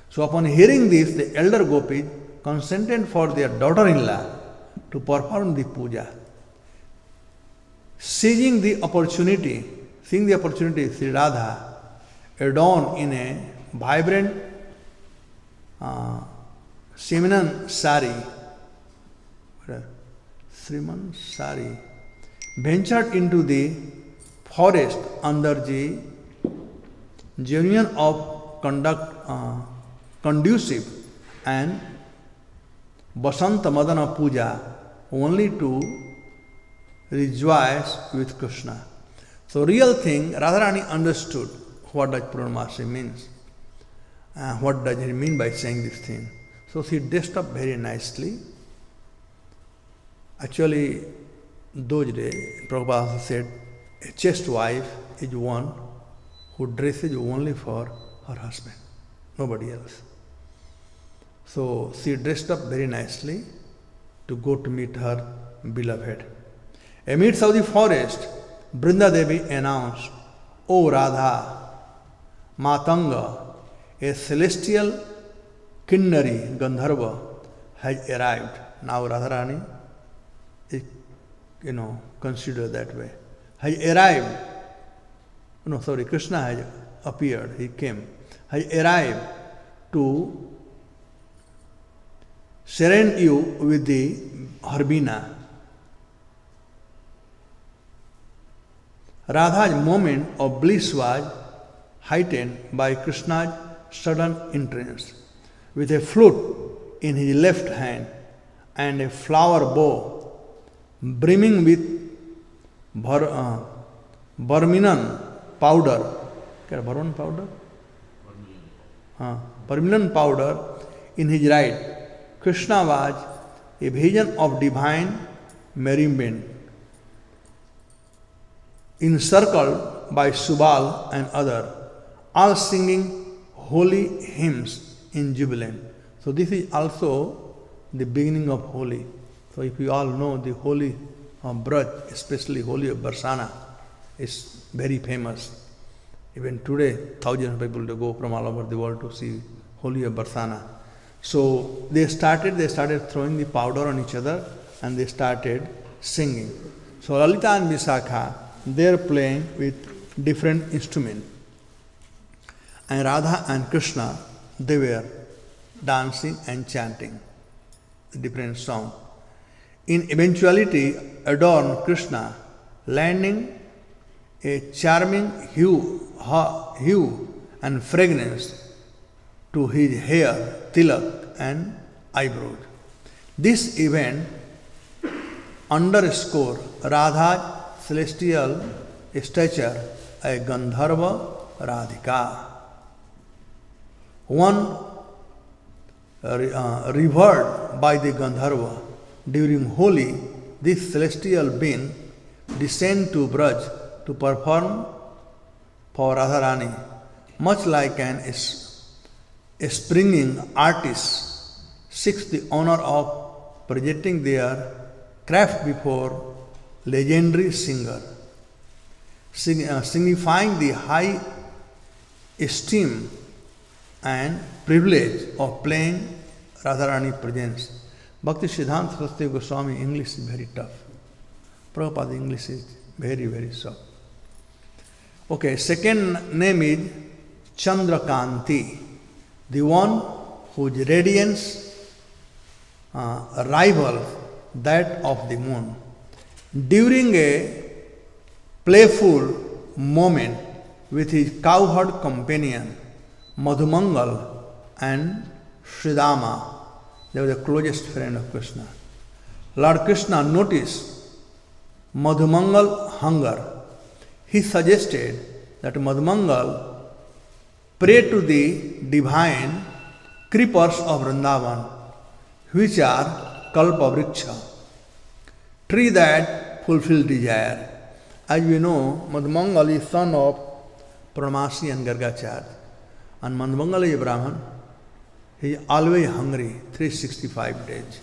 Speaker 1: So upon hearing this, the elder gopis consented for their daughter-in-law to perform the puja. Seeing the opportunity, Sri Radha adorned in a vibrant Sriman sari, ventured into the forest under the genuine of conducive and Basanta Madana Puja only to rejoice with Krishna. So real thing, Radharani understood what does Purnamasi means. What does he mean by saying this thing? So she dressed up very nicely. Actually, those days, Prabhupada said, a chaste wife is one who dresses only for her husband, nobody else. So she dressed up very nicely to go to meet her beloved. Amidst of the forest, Brinda Devi announced, "O Radha, Matanga, a celestial Kinnari Gandharva has arrived." Now Radharani is, considered that way. Has arrived. Krishna has appeared, he came. Has arrived to serene you with the Harbina. Radha's moment of bliss was heightened by Krishna's sudden entrance. With a flute in his left hand and a flower bow brimming with vermilion powder. Vermilion powder? Vermilion powder in his right. Krishna was a vision of divine merriment, encircled by Subal and other, all singing holy hymns in jubilant. So this is also the beginning of Holi. So if you all know the Holi of Braj, especially Holi of Barsana, is very famous. Even today, thousands of people go from all over the world to see Holi of Barsana. So they started throwing the powder on each other and they started singing. So Lalita and Visakha, they are playing with different instruments. And Radha and Krishna, they were dancing and chanting different songs. In eventuality, adorned Krishna, lending a charming hue and fragrance to his hair, tilak and eyebrows. This event underscore Radha's celestial stature, a Gandharva Radhika, one revered by the Gandharva. During Holi, this celestial being descend to Braj to perform for Radharani, much like a springing artist seeks the honor of presenting their craft before legendary singer, signifying the high esteem and privilege of playing Radharani presence. Bhakti Siddhanta Saraswati Goswami English is very tough. Prabhupada English is very, very soft. Okay, second name is Chandrakanti, the one whose radiance rivals that of the moon. During a playful moment with his cowherd companion Madhumangal and Sudama, they were the closest friend of Krishna. Lord Krishna noticed Madhumangal hunger. He suggested that Madhumangal pray to the divine creepers of Vrindavan, which are Kalpavriksha, tree that fulfill desire. As we know, Madhumangal is son of Purnamasi and Gargacharya, and Madhumangal is a Brahman. He is always hungry, 365 days.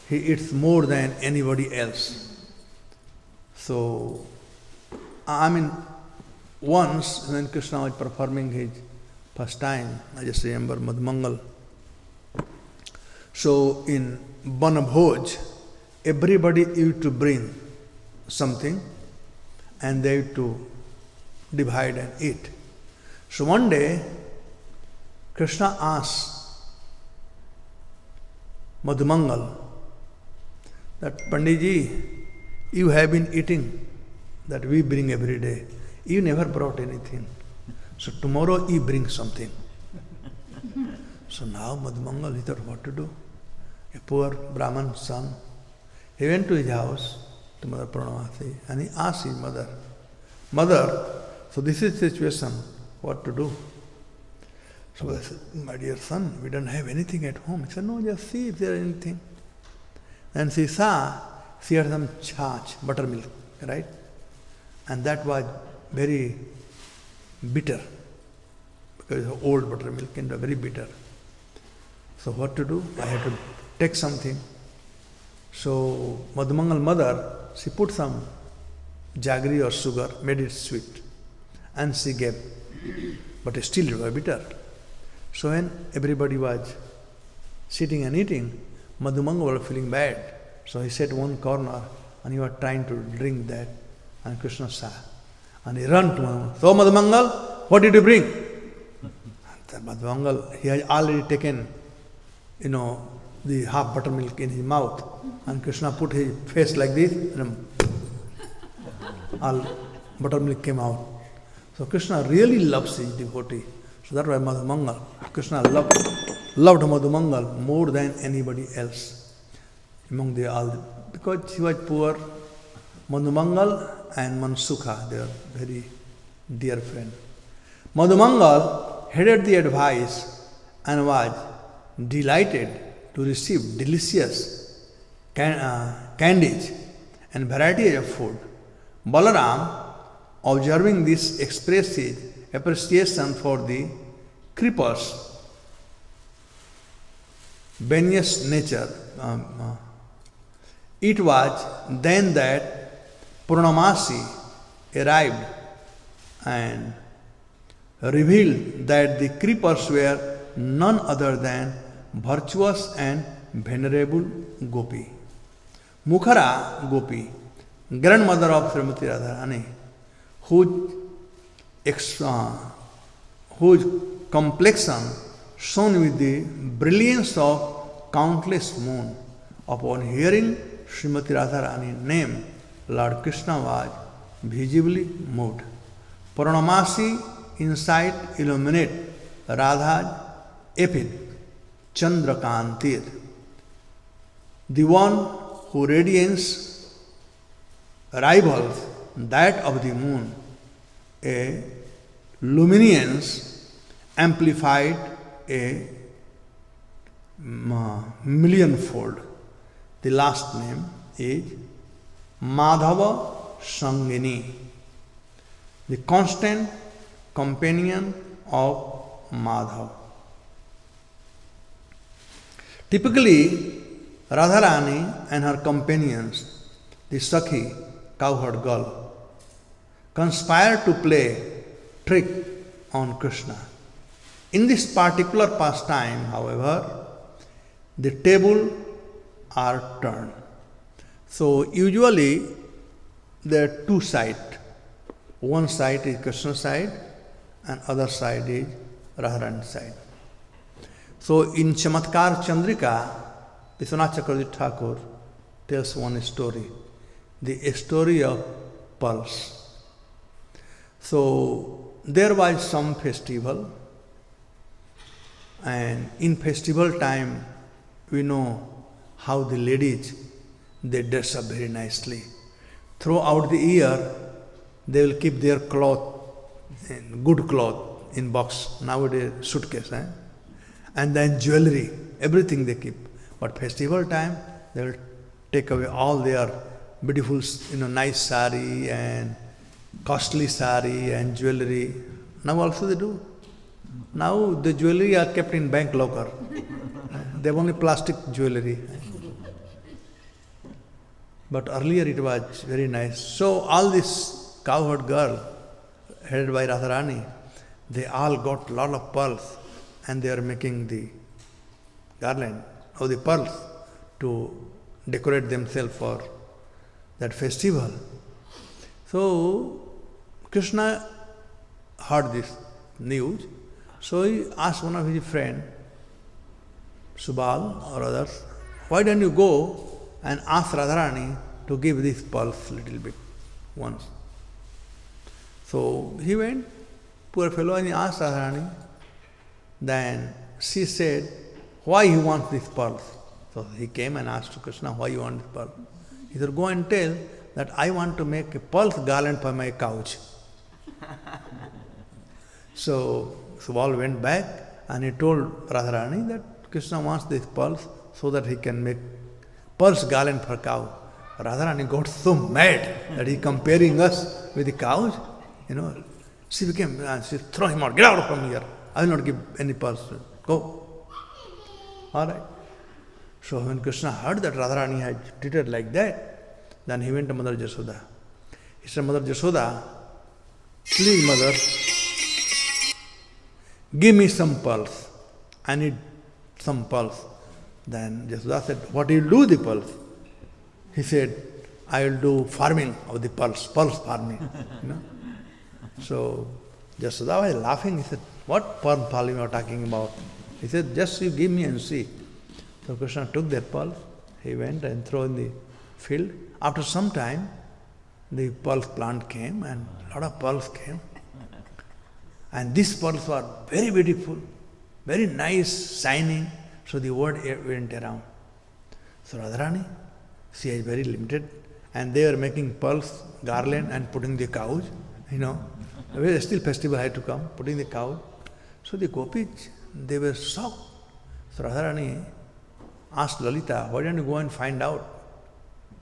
Speaker 1: He eats more than anybody else. So, once when Krishna was performing his first time, I just remember Madhumangal. So, in Banabhoj, everybody used to bring something and they used to divide and eat. So, one day, Krishna asked Madhumangal that Panditji, you have been eating that we bring every day. You never brought anything. So tomorrow you bring something. So now Madhumangal, he thought what to do. A poor Brahman son. He went to his house, to Mother Purnamasi, and he asked his mother, Mother, so this is the situation, what to do? So I said, my dear son, we don't have anything at home. He said, no, just see if there is anything. And she saw, she had some chach, buttermilk, right? And that was very bitter, because it's old buttermilk and very bitter. So what to do? I had to take something. So Madhumangal mother, she put some jaggery or sugar, made it sweet, and she gave. But still it was bitter. So when everybody was sitting and eating, Madhumangal was feeling bad. So he sat one corner and he was trying to drink that. And Krishna saw. And he ran to Madhumangal. So Madhumangal, what did you bring? And Madhumangal, he had already taken, the half buttermilk in his mouth. And Krishna put his face like this, and all buttermilk came out. So Krishna really loves his devotee. So that was Madhumangal. Krishna loved Madhumangal more than anybody else among the all. Because he was poor, Madhumangal and Mansukha, they were very dear friends. Madhumangal heeded the advice and was delighted to receive delicious candies and varieties of food. Balaram, observing this, expressed his appreciation for the creeper's benevolent nature. It was then that Purnamasi arrived and revealed that the creepers were none other than virtuous and venerable Gopi. Mukhara Gopi, grandmother of Srimati Radharani, whose complexion shone with the brilliance of countless moons. Upon hearing Srimati Radharani's name, Lord Krishna was visibly moved. Purnamasi insight illuminate Radha's epithet, Chandrakantir, the one whose radiance rivals that of the moon, a luminance amplified, a millionfold. The last name is Madhava Sangini, the constant companion of Madhava. Typically, Radharani and her companions, the Sakhi, cowherd girl, conspire to play trick on Krishna. In this particular pastime, however, the table are turned. So usually there are two sides. One side is Krishna side and other side is Radharani side. So in Chamatkar Chandrika, Vishwanath Chakravarti Thakur tells one story, the story of pearls. So there was some festival, and in festival time we know how the ladies, they dress up very nicely. Throughout the year they will keep their cloth, good cloth, in box, nowadays suitcase, and then jewelry, everything they keep. But festival time they will take away all their beautiful, nice sari and costly sari and jewelry. Now also they do. Now the jewelry are kept in bank locker. They have only plastic jewelry. But earlier it was very nice. So all this cowherd girl, headed by Radharani, they all got lot of pearls and they are making the garland of the pearls to decorate themselves for that festival. So Krishna heard this news, so he asked one of his friends, Subal or others, why don't you go and ask Radharani to give these pearls little bit once. So he went, poor fellow, and he asked Radharani. Then she said, why you want these pearls? So he came and asked to Krishna, why you want this pearl? He said, go and tell that I want to make a pearl garland for my couch. So Subal went back and he told Radharani that Krishna wants these pearls so that he can make pearls garland for cow. Radharani got so mad that he comparing us with the cows. She became, she throw him out, get out from here. I will not give any pearls. Go. All right. So when Krishna heard that Radharani had treated like that, then he went to Mother Jasoda. He said, Mother Jasoda, please mother, give me some pearls. I need some pearls. Then Jasoda said, what will you do with the pearls? He said, I will do farming of the pearls farming. So Jasoda was laughing. He said, what pearl farming you are talking about? He said, just you give me and see. So Krishna took that pearl, he went and threw in the field. After some time, the pearl plant came and a lot of pearls came. And these pearls were very beautiful, very nice, shining. So the word went around. So Radharani, she is very limited, and they were making pearls, garland and putting the cows, Still festival had to come, putting the cow. So the gopis, they were shocked. So Radharani asked Lalita, why don't you go and find out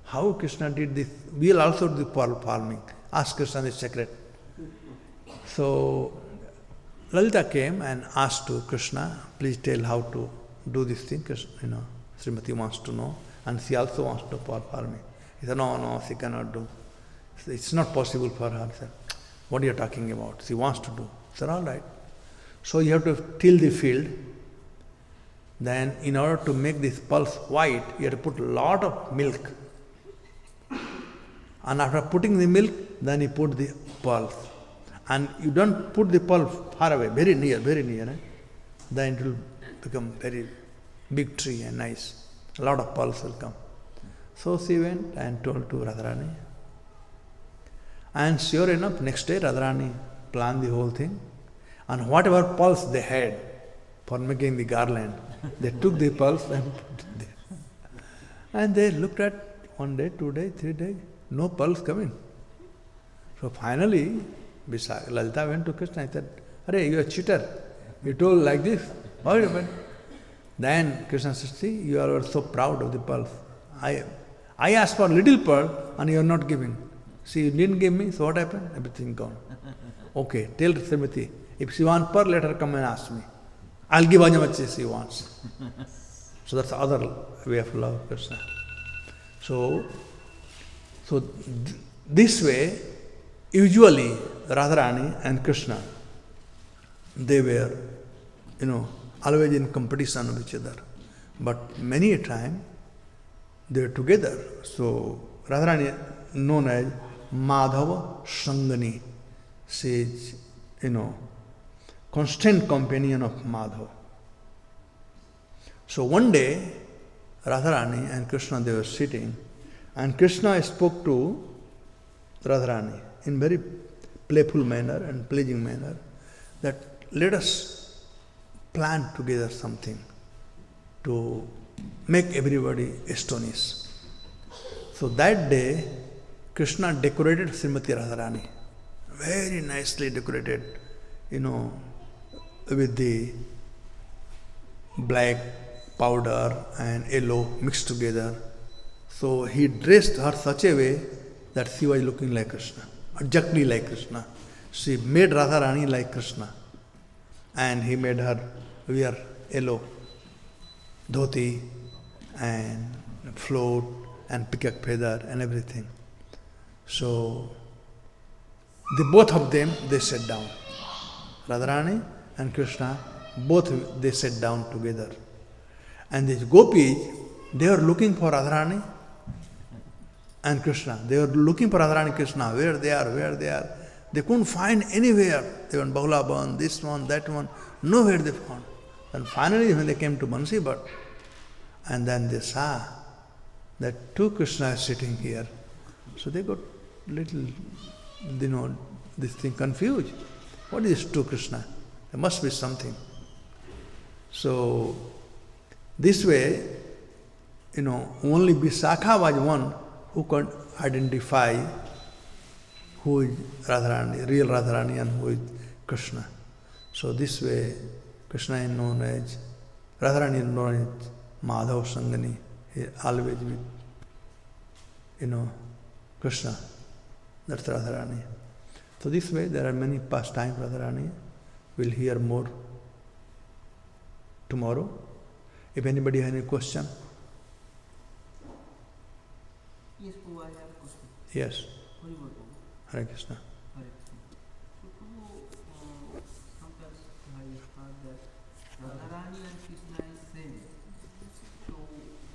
Speaker 1: how Krishna did this? We will also do pearl farming. Ask Krishna the secret. So Lalita came and asked to Krishna, please tell how to do this thing. Srimati wants to know, and she also wants to do pearl farming. He said, no, she cannot do. It's not possible for her. He said, what are you talking about? She wants to do. He said, all right. So you have to till the field. Then in order to make this pulse white, you have to put a lot of milk. And after putting the milk, then you put the pulse. And you don't put the pulse far away, very near. Then it will become very big tree and nice. A lot of pulse will come. So she went and told to Radharani. And sure enough, next day Radharani planned the whole thing. And whatever pulse they had for making the garland, they took the pulse and put it there. And they looked at 1 day, 2 days, 3 days, no pulse coming. So finally, Lalita went to Krishna and said, Arey, you are a cheater. You told like this. What happened? Then Krishna says, see, you are so proud of the pearls. I asked for little pearl and you are not giving. See, you didn't give me, so what happened? Everything gone. Okay, tell Srimati, if she wants pearl, let her come and ask me. I'll give as much as she wants. So that's the other way of love, Krishna. So this way, usually Radharani and Krishna, they were, always in competition with each other. But many a time, they were together. So Radharani, known as Madhava Sangani, she is, constant companion of Madhava. So one day, Radharani and Krishna, they were sitting, and Krishna spoke to Radharani in very playful manner and pleasing manner that let us plan together something to make everybody astonished. So that day, Krishna decorated Srimati Radharani, very nicely decorated, with the black powder and yellow mixed together. So he dressed her such a way that she was looking like Krishna, exactly like Krishna. She made Radharani like Krishna. And he made her wear yellow dhoti and float and peacock feather and everything. So both of them, they sat down. Radharani and Krishna, both they sat down together. And these gopis, they were looking for Radharani and Krishna. They were looking for Radharani and Krishna, where they are. They couldn't find anywhere. They went Bahulaban, this one, that one, nowhere they found. And finally when they came to Bansi Bhat, and then they saw that two Krishnas sitting here. So they got little, this thing confused. What is two Krishna? There must be something. So this way, only Visakha was one who could identify who is Radharani, real Radharani, and who is Krishna. So this way, Krishna is known as, Radharani is known as Madhava Sangani. He always with, Krishna. That's Radharani. So this way, there are many pastimes Radharani. We'll hear more tomorrow. If anybody has any question.
Speaker 2: Yes, Prabhu, I have a question.
Speaker 1: Yes.
Speaker 2: Hare
Speaker 1: Krishna.
Speaker 2: Hare Krishna. So, Prabhu, sometimes I heard that Radharani and Krishna is same. So,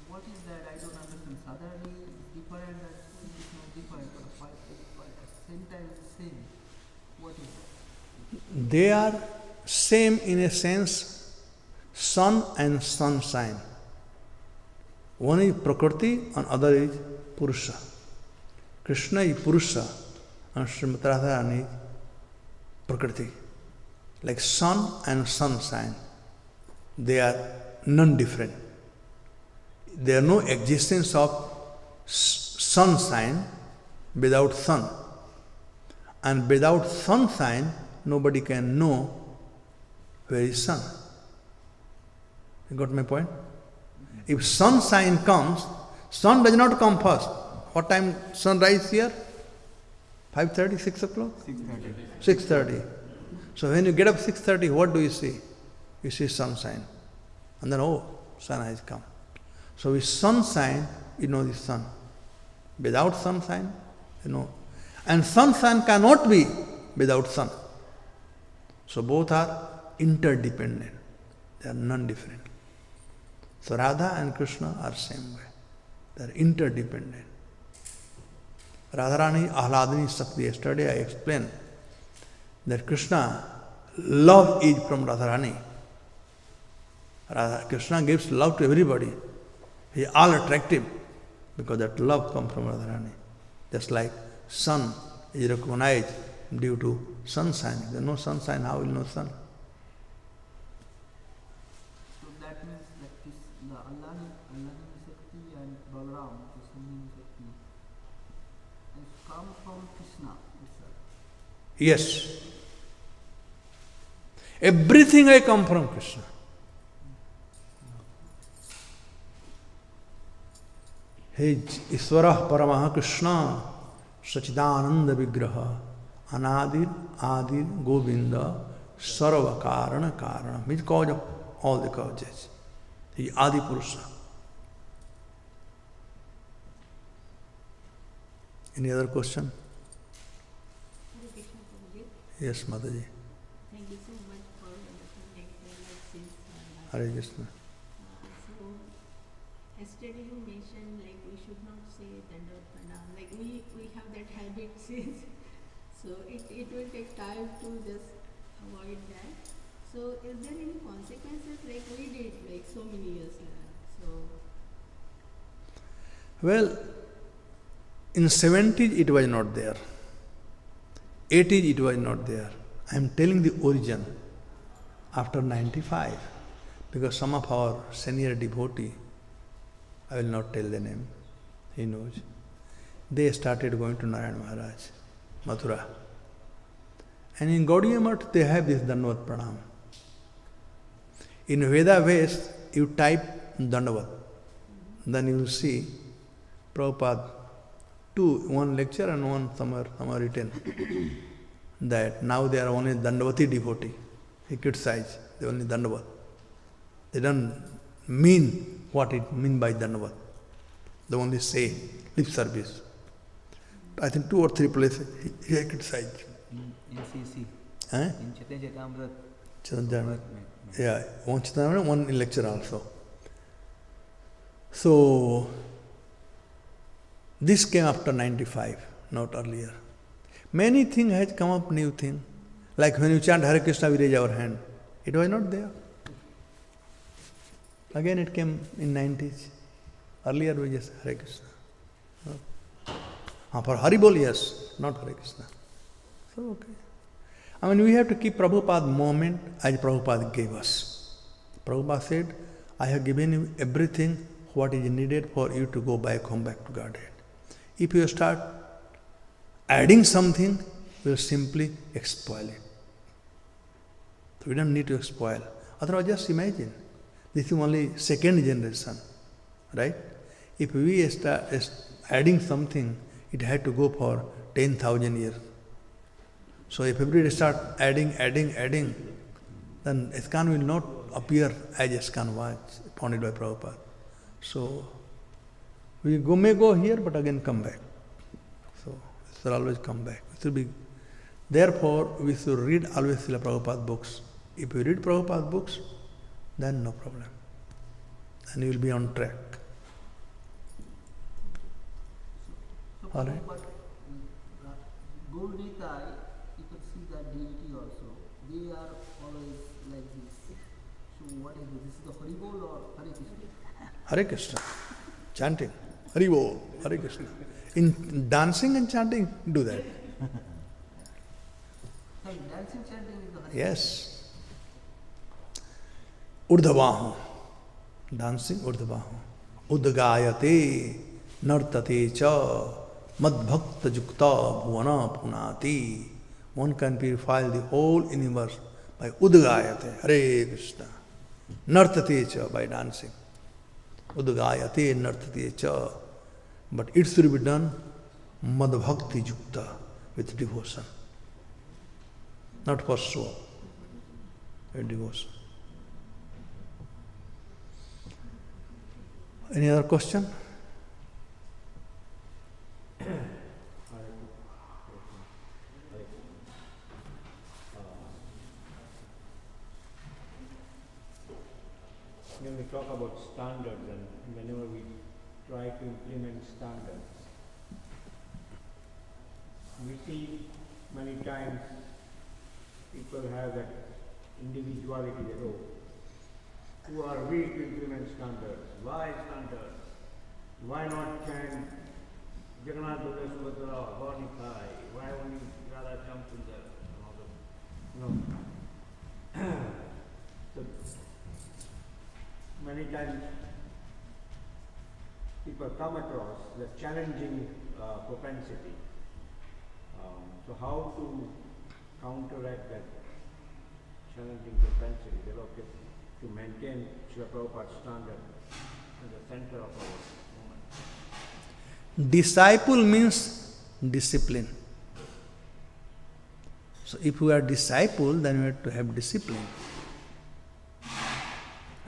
Speaker 2: what is that? I don't understand. Radharani is different and Krishna is different, but at the same time same. What is that?
Speaker 1: They are same in a sense, sun and sunshine. One is Prakriti and other is Purusha. Krishna is Purusha and Srimati Radharani is Prakriti. Like sun and sunshine. They are non-different. There is no existence of sunshine without sun. And without sunshine, nobody can know where is sun. You got my point? If sunshine comes, sun does not come first. What time sun rises here? 5:30, 6 o'clock? 6:30. So when you get up 6:30, what do you see? You see sunshine. And then, sun has come. So with sunshine, you know the sun. Without sunshine, And sunshine cannot be without sun. So both are interdependent. They are non-different. So Radha and Krishna are same way. They are interdependent. Radharani, Ahladani Sakti. Yesterday I explained that Krishna, love is from Radharani. Krishna gives love to everybody. He is all attractive because that love comes from Radharani. Just like sun is recognized due to sunshine. If there is no sunshine, how will know sun?
Speaker 2: So that means that this, the Allahani Shakti and Balaram, the Sangani Shakti, has come from Krishna itself.
Speaker 1: Yes. Everything I come from Krishna. His Iswarah Paramah Krishna Sachidananda Vigraha Anadir Adir Govinda Sarva Karana Karana, means cause of all the causes. He is Adi Purusha. Any other question?
Speaker 3: Hare Krishna Prabhuji.
Speaker 1: Yes, Mataji.
Speaker 3: Thank you so much for wonderful explanations.
Speaker 1: Hare Krishna.
Speaker 3: So, yesterday you mentioned like we should not say Dandavat Pranam. Like we have that habit since. So it will take time to just avoid that. So is there any consequences like we did like so many years now?
Speaker 1: Well, in 70s it was not there. 80s it was not there. I am telling the origin after 95, because some of our senior devotee, I will not tell the name, he knows, they started going to Narayan Maharaj, Mathura. And in Gaudiya Math they have this Dandavat Pranam. In Veda West, you type Dandavat, then you will see Prabhupada, one lecture and one somewhere written that now they are only Dandavati devotee. He criticized, they only Dandavat. They don't mean what it means by Dandavat. They only say lip service. I think 2 or 3 places he criticized.
Speaker 2: In CC.
Speaker 1: Eh?
Speaker 2: In Chaitanya
Speaker 1: Chaitanya, yeah, one Chaitanya, one in lecture also. So, this came after 95, not earlier. Many things has come up, new thing. Like when you chant Hare Krishna, we raise our hand. It was not there. Again it came in 90s. Earlier we just Hare Krishna. For Haribol, yes, not Hare Krishna. So, okay. I mean, we have to keep Prabhupada moment as Prabhupada gave us. Prabhupada said, I have given you everything what is needed for you to go back home, back to Godhead. If you start adding something, we will simply spoil it. So we don't need to spoil. Otherwise, just imagine, this is only second generation, right? If we start adding something, it had to go for 10,000 years. So if everybody start adding, then ISKCON will not appear as ISKCON was founded by Prabhupada. So we may go here, but again come back. So it will always come back. It will be. Therefore, we should read always Srila Prabhupada books. If you read Prabhupada books, then no problem. Then you will be on track.
Speaker 2: So
Speaker 1: All right.
Speaker 2: Gaur-Nitai, you can see that deity also. They are always like this. So what is this? This is the Haribol or Hare Krishna?
Speaker 1: Hare Krishna. Chanting. Hari Bol. Hare Krishna. In dancing and chanting, do that.
Speaker 2: So dancing, chanting is the Hare
Speaker 1: Yes. Urdhavahu. Dancing Urdhavahu. Udgayate nartate cha madbhakta jukta bhuvana punati. One can purify the whole universe by Udgayate. Hare Krishna. Nartate cha, by dancing. Udgayate nartate cha. But it should be done madbhakti jukta, with devotion. Not for show, with devotion. Any other question?
Speaker 4: When we talk about standards and whenever we try to implement standards, we see many times people have that individuality that, oh, who are we to implement standards? Why standards? Why not chant Jagannath Bala Subhadra, Gaur-Nitai? Why only Radhashtami and all that? So many times people come across the challenging propensity. So how to counteract that challenging propensity, to maintain Srila Prabhupada's standard at the center of our movement?
Speaker 1: Disciple means discipline. So if we are disciple, then we have to have discipline.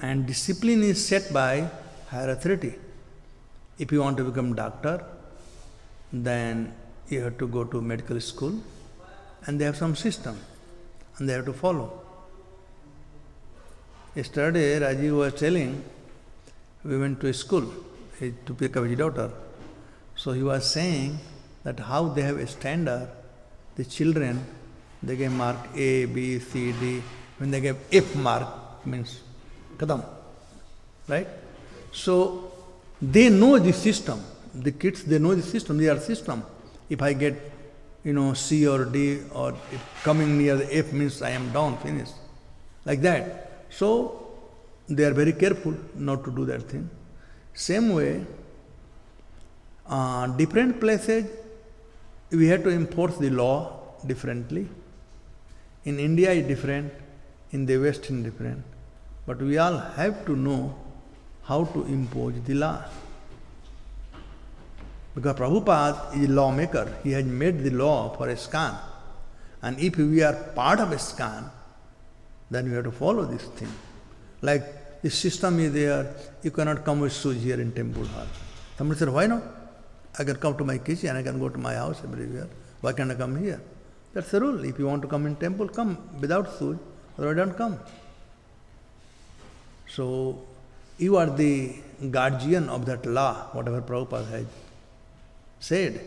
Speaker 1: And discipline is set by higher authority. If you want to become doctor, then you have to go to medical school, and they have some system, and they have to follow. Yesterday, Rajiv was telling, we went to a school to pick up his daughter. So he was saying that how they have a standard, the children, they get mark A, B, C, D. When they get F mark, means kadam, right? So they know the system. The kids, they know the system, they are system. If I get, C or D, or if coming near the F means I am down, finished. Like that. So they are very careful not to do that thing. Same way, different places, we have to enforce the law differently. In India is different, in the West is different. But we all have to know how to impose the law. Because Prabhupada is a lawmaker. He has made the law for ISKCON. And if we are part of ISKCON, then we have to follow this thing. Like the system is there, you cannot come with shoes here in temple hall. Somebody said, why not? I can come to my kitchen, I can go to my house everywhere. Why can't I come here? That's the rule. If you want to come in temple, come without shoes, otherwise don't come. So you are the guardian of that law, whatever Prabhupada has said.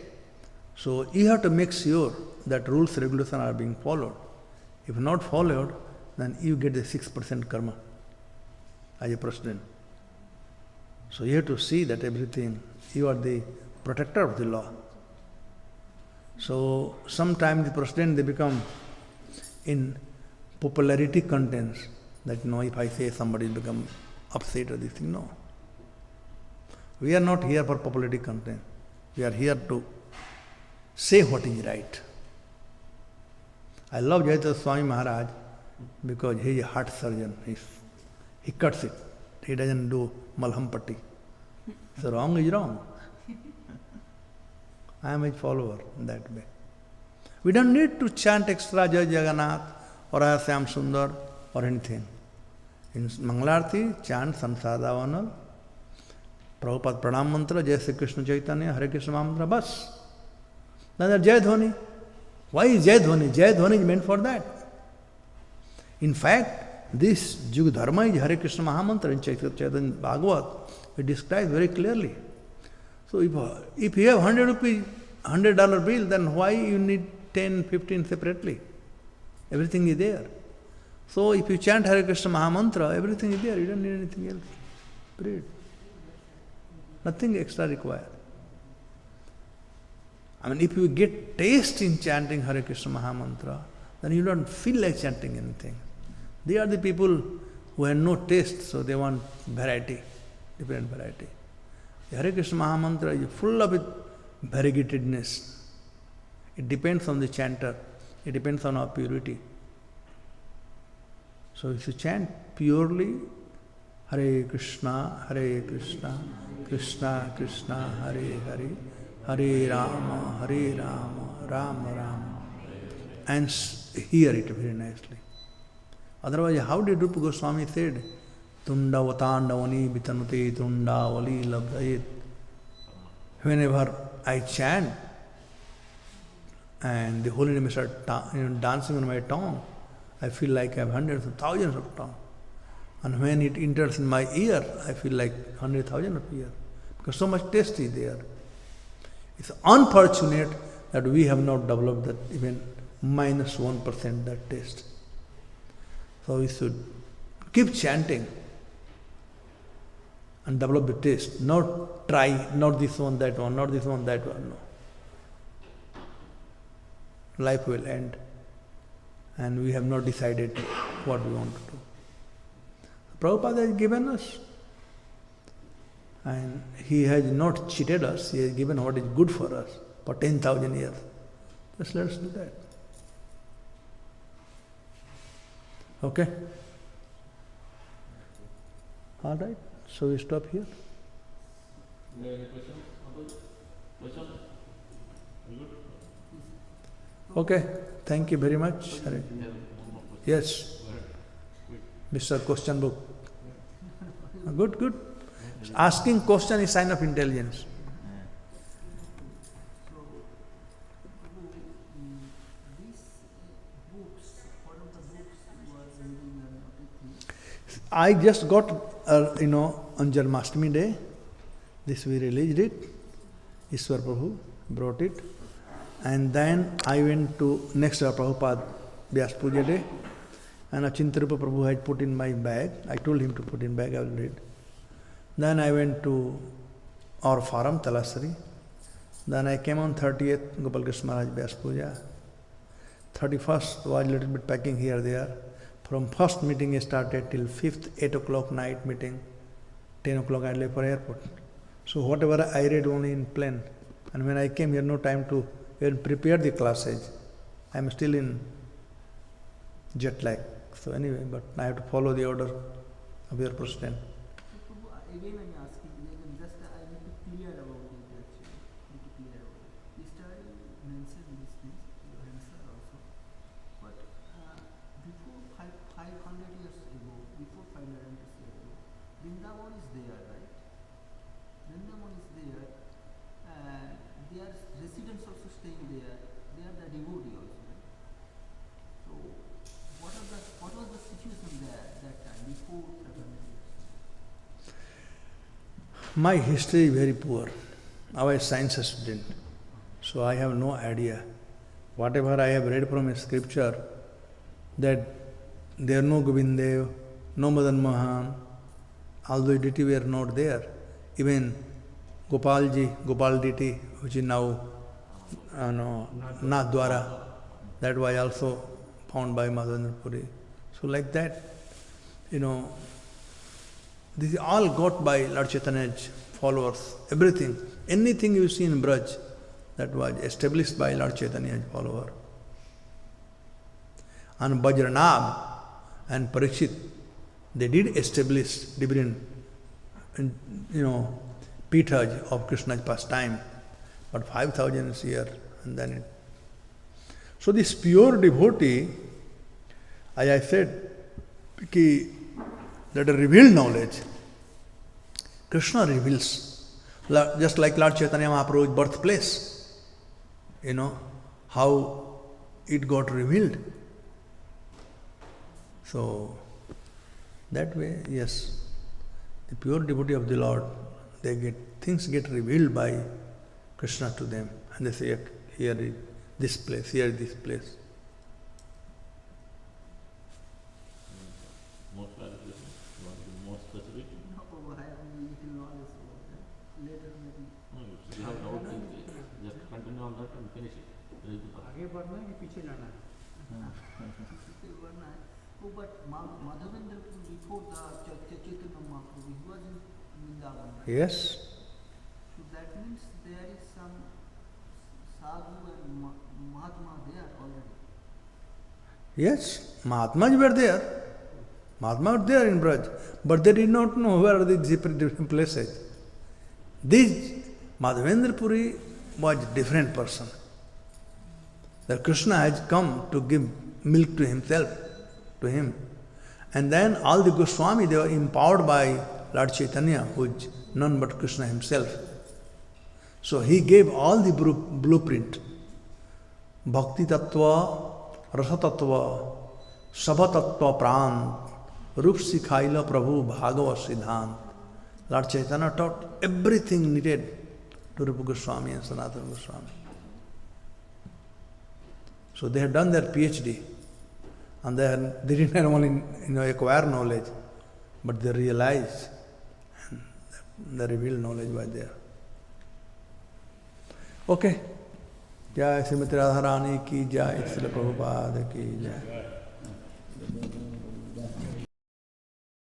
Speaker 1: So you have to make sure that rules, regulations are being followed. If not followed, then you get the 6% karma as a president. So you have to see that everything, you are the protector of the law. So sometimes the president, they become in popularity contents, that if I say somebody will become upset or this thing, no. We are not here for popularity content. We are here to say what is right. I love Jayata Swami Maharaj because he is a heart surgeon. He cuts it. He doesn't do malham patti. So wrong is wrong. I am a follower in that way. We don't need to chant extra Jai Jagannath or Asyam Sundar or anything. In Mangalarti, chant Samsadavanal, Prabhupada Pranam Mantra, Jai Sri Krishna Chaitanya, Hare Krishna Mantra, bas. Then Jai Dhwani. Why is Jai Dhwani? Jai Dhwani is meant for that. In fact, this Yuga Dharma is Hare Krishna Mahamantra in Chaitanya Bhagavat. It describes very clearly. So if you have $100 bill, then why you need 10, 15 separately? Everything is there. So if you chant Hare Krishna Mahamantra, everything is there. You don't need anything else. Period. Nothing extra required. If you get taste in chanting Hare Krishna Mahamantra, then you don't feel like chanting anything. They are the people who have no taste, so they want variety, different variety. The Hare Krishna Mahamantra is full of variegatedness. It depends on the chanter. It depends on our purity. So if you chant purely Hare Krishna, Krishna Krishna, Hare Hare, Hare Rama, Rama Rama, and hear it very nicely. Otherwise, how did Rupa Goswami said, Tunda Vatandavani Vitanute Tunda Vali Labdayet? Whenever I chant and the holy name starts dancing on my tongue, I feel like I have hundreds of thousands of tongues. And when it enters in my ear, I feel like 100,000 of ears. Because so much taste is there. It's unfortunate that we have not developed that even -1% that taste. So we should keep chanting and develop the taste. Not try, not this one, that one, not this one, that one. No. Life will end. And we have not decided what we want to do. Prabhupada has given us. And he has not cheated us. He has given what is good for us for 10,000 years. Just let us do that. Okay? All right. So we stop here.
Speaker 4: Any question?
Speaker 5: Question? Good?
Speaker 1: Okay, thank you very much. Hare.
Speaker 5: Yeah, one more question.
Speaker 1: Yes,
Speaker 5: Go ahead. Quick.
Speaker 1: Mr. Question Book. Good, good. Asking question is sign of intelligence.
Speaker 2: So, these books, what are the books you are reading and everything?
Speaker 1: I just got, on Janmashtami day, this we released it. Ishwar Prabhu brought it. And then I went to next Prabhupada Vyas Puja day. And Achintarupa Prabhu had put in my bag. I told him to put in bag, I will read. Then I went to our farm, Talasari. Then I came on 30th, Gopal Krishna Maharaj Vyas Puja. 31st was a little bit packing here, there. From first meeting I started till 5th, 8 o'clock night meeting. 10 o'clock I left for airport. So whatever I read only in plane. And when I came here, no time to even prepare the classes. I am still in jet lag. So anyway, but I have to follow the order of your president.
Speaker 2: So, Prabhu, again I am asking, just I need to clear about it actually. Need to clear about it. Yesterday you mentioned these things, your answer also. But before 500 years ago, before 500 years ago, Vrindavan is there, right? Vrindavan is there, and their residents also staying there. They are the devotee also. Right? So, what was the situation there that time before 500 years?
Speaker 1: My history is very poor. I was a science student, so I have no idea. Whatever I have read from a scripture, that there are no Govindev, no Madan Mohan, although deity were not there. Even Gopalji, Gopal deity, which is now Nathdwara, that was also found by Madhavendra Puri. So like that, this is all got by Lord Chaitanya's followers, everything. Anything you see in Braj, that was established by Lord Chaitanya's follower. And Vajranab and Parikshit, they did establish different, pithas of Krishna's pastime, but 5,000 years, and then it. So this pure devotee, as I said, that a revealed knowledge, Krishna reveals, just like Lord Chaitanya Mahaprabhu's birthplace, how it got revealed. So, that way, yes, the pure devotee of the Lord, things get revealed by Krishna to them, and they say, here is this place, here is this place.
Speaker 5: More clarification? You want to be more specific?
Speaker 2: No, Prabhu, I have little knowledge about that. Later maybe.
Speaker 5: No, if you have doubt, just continue on that and finish it. There is the thought.
Speaker 4: आगे बढ़ना है कि पीछे लाना है?
Speaker 2: Oh, but Madhavendra before the Chaitanya Mahaprabhu, he was in Vrindavan.
Speaker 1: Yes.
Speaker 2: So that means there is some sadhu and Mahatma there already.
Speaker 1: Yes, Mahatmas were there. Mahatmas were there in Braj, but they did not know where are the different places. This Madhavendra Puri was a different person. That Krishna has come to give milk to himself, to him. And then all the Goswami, they were empowered by Lord Chaitanya, who is none but Krishna himself. So he gave all the blueprint. Bhakti Tattva, Rasa Tattva, Sabha Tattva Pran, Rup Sikhaila Prabhu Bhagava Siddhant. Lord Chaitanya taught everything needed to Rupa Goswami and Sanatana Goswami. So they had done their PhD, and they didn't only acquire knowledge, but they realized, and the revealed knowledge was there. Okay. Jai Srimati Radharani ki jai, Srila Prabhupada ki jai.